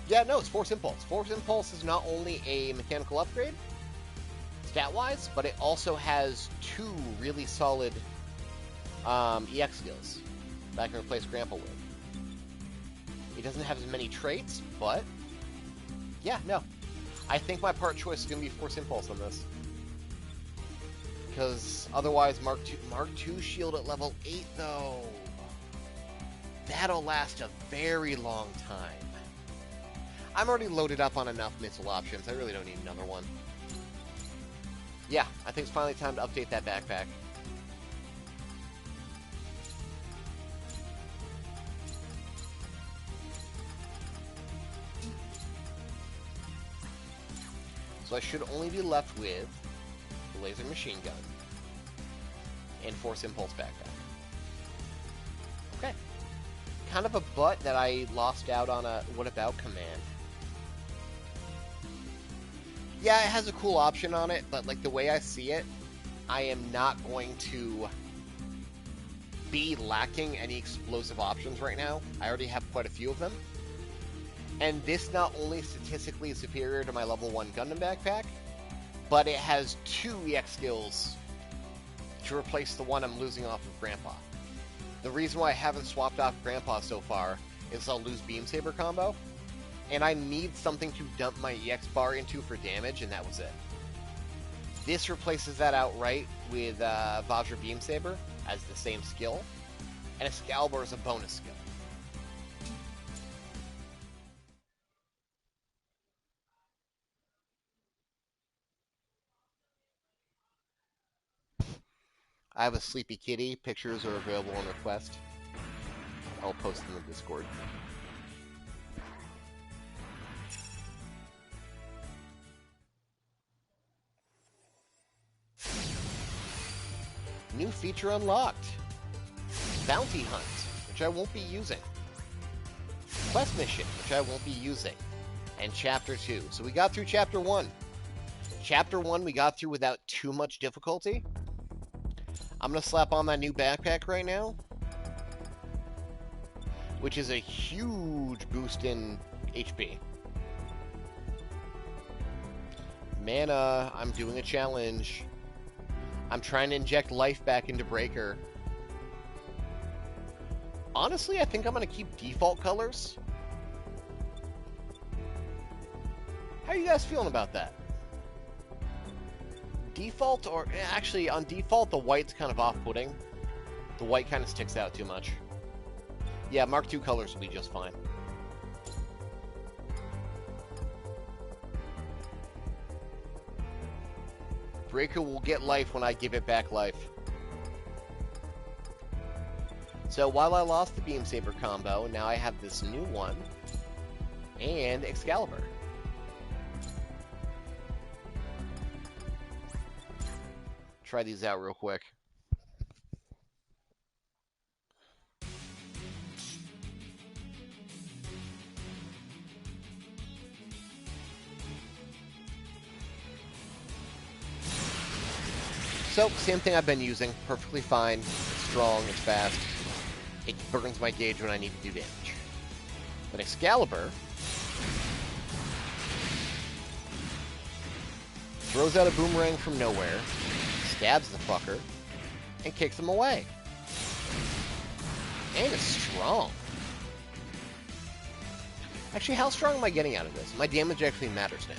Yeah, no, it's Force Impulse. Force Impulse is not only a mechanical upgrade, stat-wise, but it also has 2 really solid EX skills that I can replace Grandpa with. It doesn't have as many traits, but yeah, no. I think my part choice is going to be Force Impulse on this. Because otherwise, Mark II shield at level 8, though. That'll last a very long time. I'm already loaded up on enough missile options. I really don't need another one. Yeah, I think it's finally time to update that backpack. So I should only be left with the laser machine gun and Force Impulse backpack. Okay. Kind of a butt that I lost out on a what about command. Yeah, it has a cool option on it, but like the way I see it, I am not going to be lacking any explosive options right now. I already have quite a few of them. And this not only statistically is superior to my level 1 Gundam backpack, but it has 2 EX skills to replace the one I'm losing off of Grandpa. The reason why I haven't swapped off Grandpa so far is I'll lose Beam Saber combo. and I need something to dump my EX bar into for damage, and that was it. This replaces that outright with Vajra Beam Saber as the same skill, and Excalibur is a bonus skill. I have a sleepy kitty. Pictures are available on request. I'll post in the Discord. New feature unlocked. Bounty Hunt, which I won't be using. Quest Mission, which I won't be using. And Chapter 2. So we got through Chapter 1. Chapter 1 we got through without too much difficulty. I'm going to slap on that new backpack right now, which is a huge boost in HP. Mana, I'm doing a challenge. I'm trying to inject life back into Breaker. Honestly, I think I'm going to keep default colors. How are you guys feeling about that? Default, or actually on default the white's kind of off-putting. The white kind of sticks out too much. Yeah, Mark II colors will be just fine. Breaker will get life when I give it back life. So while I lost the Beam Saber combo, now I have this new one and Excalibur. Try these out real quick. So, same thing I've been using. Perfectly fine. It's strong, it's fast. It burns my gauge when I need to do damage. But Excalibur throws out a boomerang from nowhere, stabs the fucker, and kicks him away. And it's strong. Actually, how strong am I getting out of this? My damage actually matters now.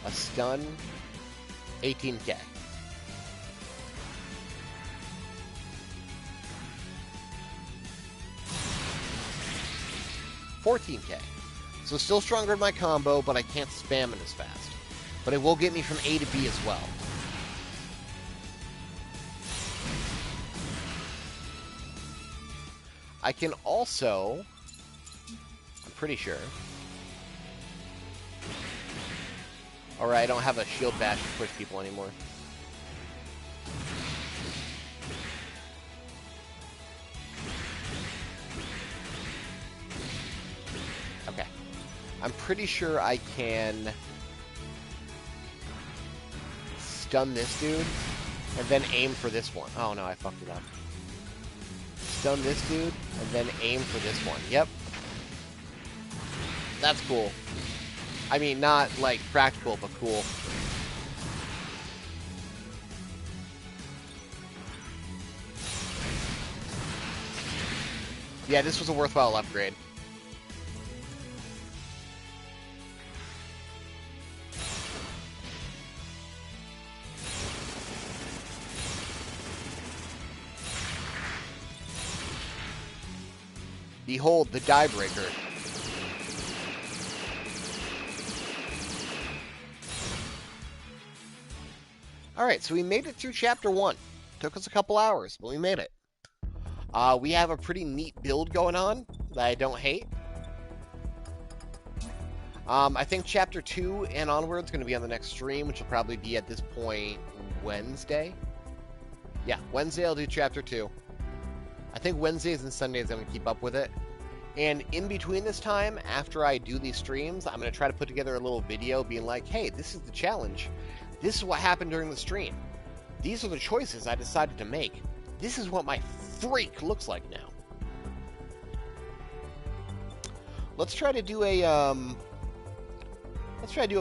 A stun, 18k. $14k. So still stronger in my combo, but I can't spam it as fast. But it will get me from A to B as well. I can also, I'm pretty sure. Alright, I don't have a shield bash to push people anymore. Okay. I'm pretty sure I can stun this dude and then aim for this one. Oh no, I fucked it up. Stun this dude and then aim for this one. Yep. That's cool. I mean, not, like, practical, but cool. Yeah, this was a worthwhile upgrade. Behold, the Die Breaker. Alright, so we made it through Chapter 1. Took us a couple hours, but we made it. We have a pretty neat build going on that I don't hate. I think Chapter 2 and onward is going to be on the next stream, which will probably be at this point Wednesday. Yeah, Wednesday I'll do Chapter 2. I think Wednesdays and Sundays I'm going to keep up with it. And in between this time, after I do these streams, I'm going to try to put together a little video being like, hey, this is the challenge. This is what happened during the stream. These are the choices I decided to make. This is what my freak looks like now. Let's try to do a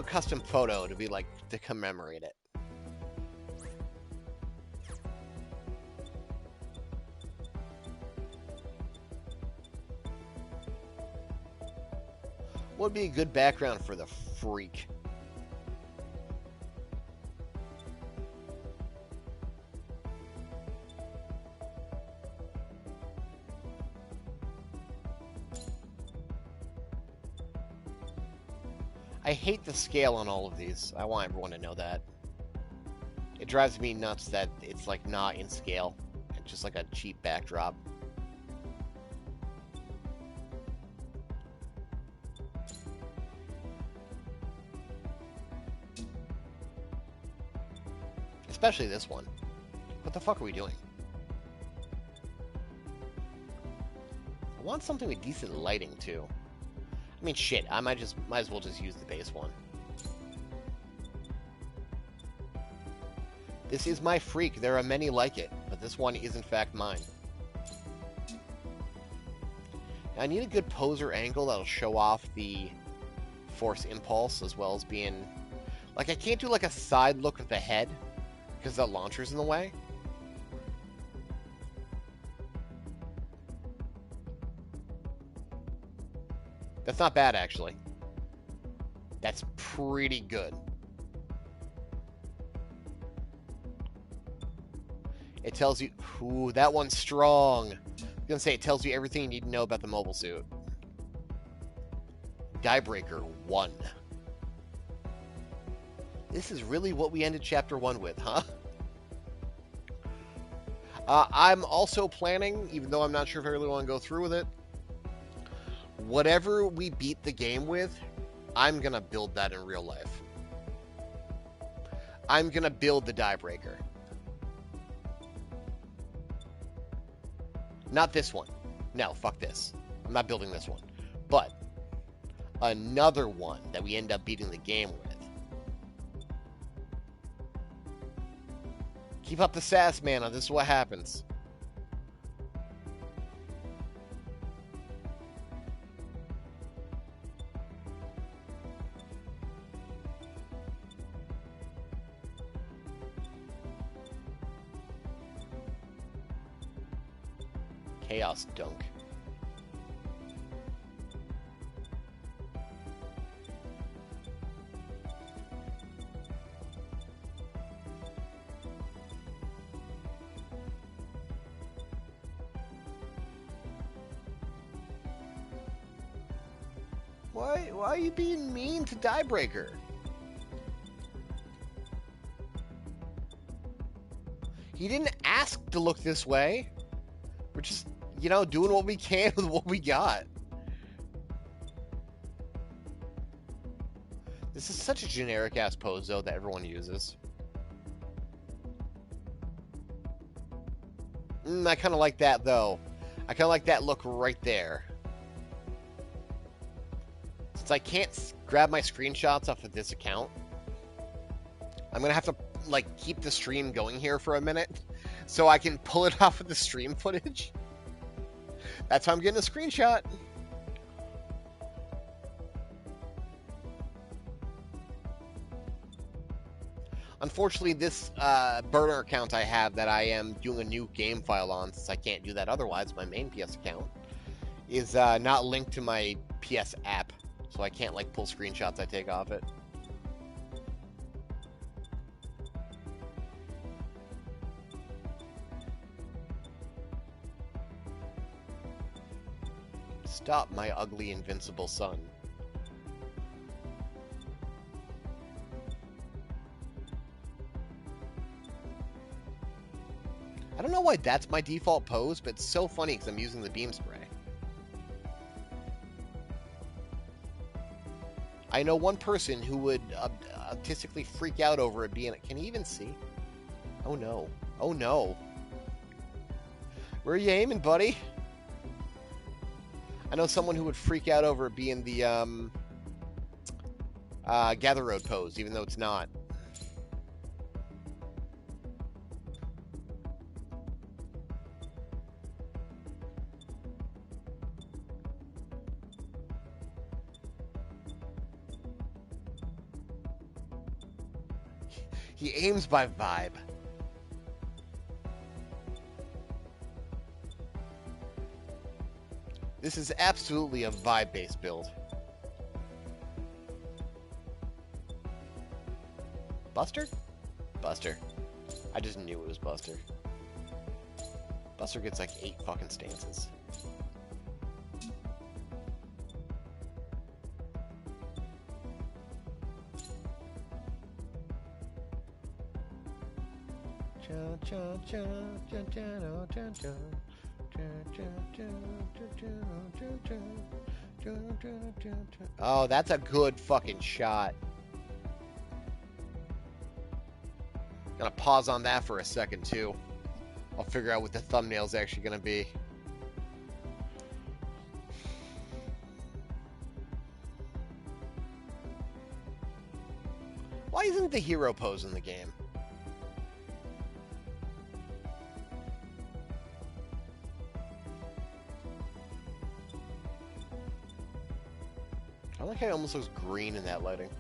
custom photo to be like to commemorate it. What would be a good background for the freak? I hate the scale on all of these. I want everyone to know that. It drives me nuts that it's like not in scale. It's just like a cheap backdrop. Especially this one. What the fuck are we doing? I want something with decent lighting too. I mean, shit. I might as well just use the base one. This is my freak. There are many like it, but this one is in fact mine. Now, I need a good poser angle that'll show off the force impulse as well as being... Like, I can't do like a side look of the head because the launcher's in the way. That's not bad, actually. That's pretty good. It tells you... Ooh, that one's strong. I was going to say, it tells you everything you need to know about the mobile suit. Diebreaker 1. This is really what we ended Chapter 1 with, huh? I'm also planning, even though I'm not sure if I really want to go through with it, whatever we beat the game with, I'm going to build that in real life. I'm going to build the Diebreaker. Not this one. No, fuck this. I'm not building this one. But another one that we end up beating the game with. Keep up the sass, man. This is what happens. Chaos Dunk. Why are you being mean to Diebreaker? He didn't ask to look this way. We're just, you know, doing what we can with what we got. This is such a generic-ass pose, though, that everyone uses. I kind of like that, though. I kind of like that look right there. Since I can't grab my screenshots off of this account, I'm going to have to, like, keep the stream going here for a minute so I can pull it off of the stream footage. That's how I'm getting a screenshot. Unfortunately, this burner account I have that I am doing a new game file on, since I can't do that otherwise, my main PS account, is not linked to my PS app, so I can't, like, pull screenshots I take off it. Stop, my ugly, invincible son. I don't know why that's my default pose, but it's so funny because I'm using the beam spray. I know one person who would artistically freak out over it being... Can he even see? Oh no. Oh no. Where are you aiming, buddy? I know someone who would freak out over it being the Gather Road pose, even though it's not. He aims by vibe. This is absolutely a vibe-based build. Buster? Buster. I just knew it was Buster. Buster gets like 8 fucking stances. Oh, that's a good fucking shot. Gonna pause on that for a second too. I'll figure out what the thumbnail's actually gonna be. Why isn't the hero pose in the game? I like how it almost looks green in that lighting.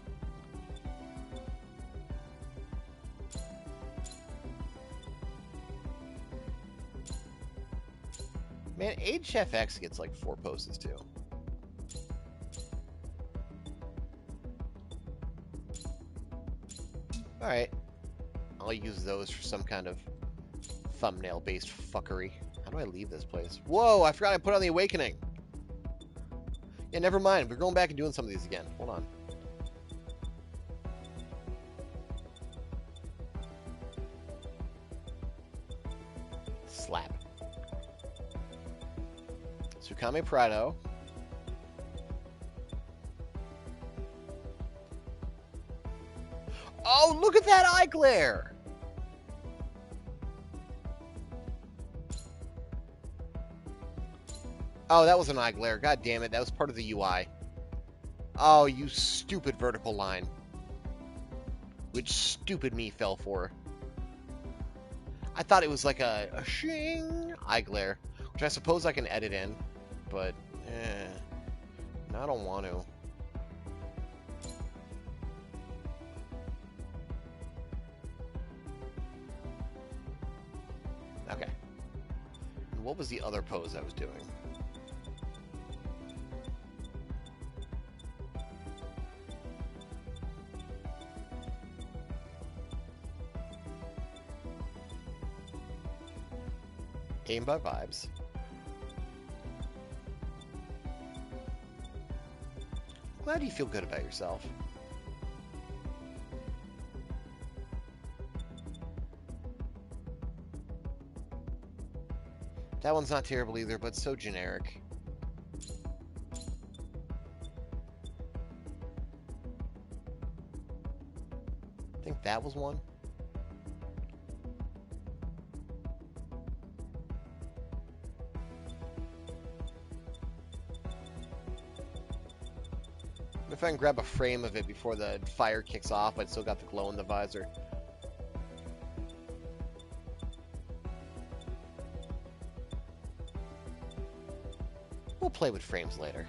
Man, HFX gets like 4 poses too. Alright. I'll use those for some kind of thumbnail-based fuckery. How do I leave this place? Whoa, I forgot I put on the Awakening. Yeah, never mind. We're going back and doing some of these again. Hold on. Slap. Tsukame Prado. Oh, look at that eye glare! Oh, that was an eye glare. God damn it. That was part of the UI. Oh, you stupid vertical line. Which stupid me fell for. I thought it was like a shing eye glare. Which I suppose I can edit in. But, no, I don't want to. Okay. And what was the other pose I was doing? Game by vibes. Glad you feel good about yourself. That one's not terrible either, but so generic. I think that was one. If I can grab a frame of it before the fire kicks off, I'd still got the glow in the visor. We'll play with frames later.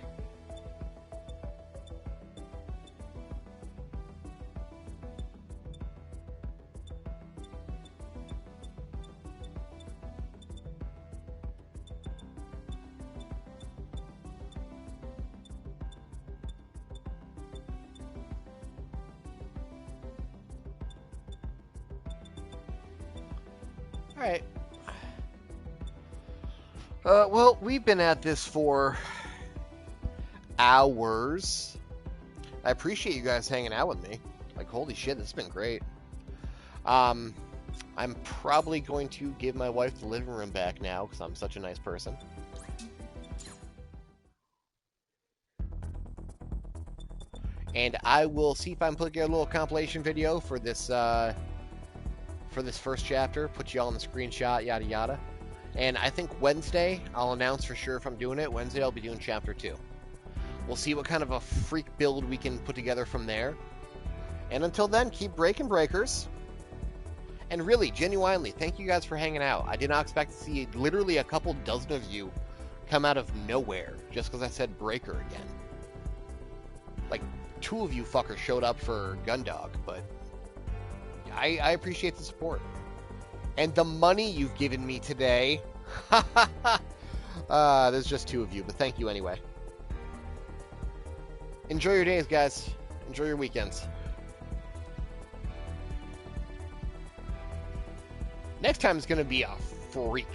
Alright. Well, we've been at this for hours. I appreciate you guys hanging out with me. Like, holy shit, this has been great. I'm probably going to give my wife the living room back now, because I'm such a nice person. And I will see if I can put together a little compilation video for this first chapter, put you all in the screenshot, yada yada. And I think Wednesday, I'll announce for sure if I'm doing it. Wednesday, I'll be doing chapter 2. We'll see what kind of a freak build we can put together from there. And until then, keep breaking breakers. And really, genuinely, thank you guys for hanging out. I did not expect to see literally a couple dozen of you come out of nowhere just because I said breaker again. Like, 2 of you fuckers showed up for Gundog, but I appreciate the support. And the money you've given me today. There's just 2 of you, but thank you anyway. Enjoy your days, guys. Enjoy your weekends. Next time is going to be a freak.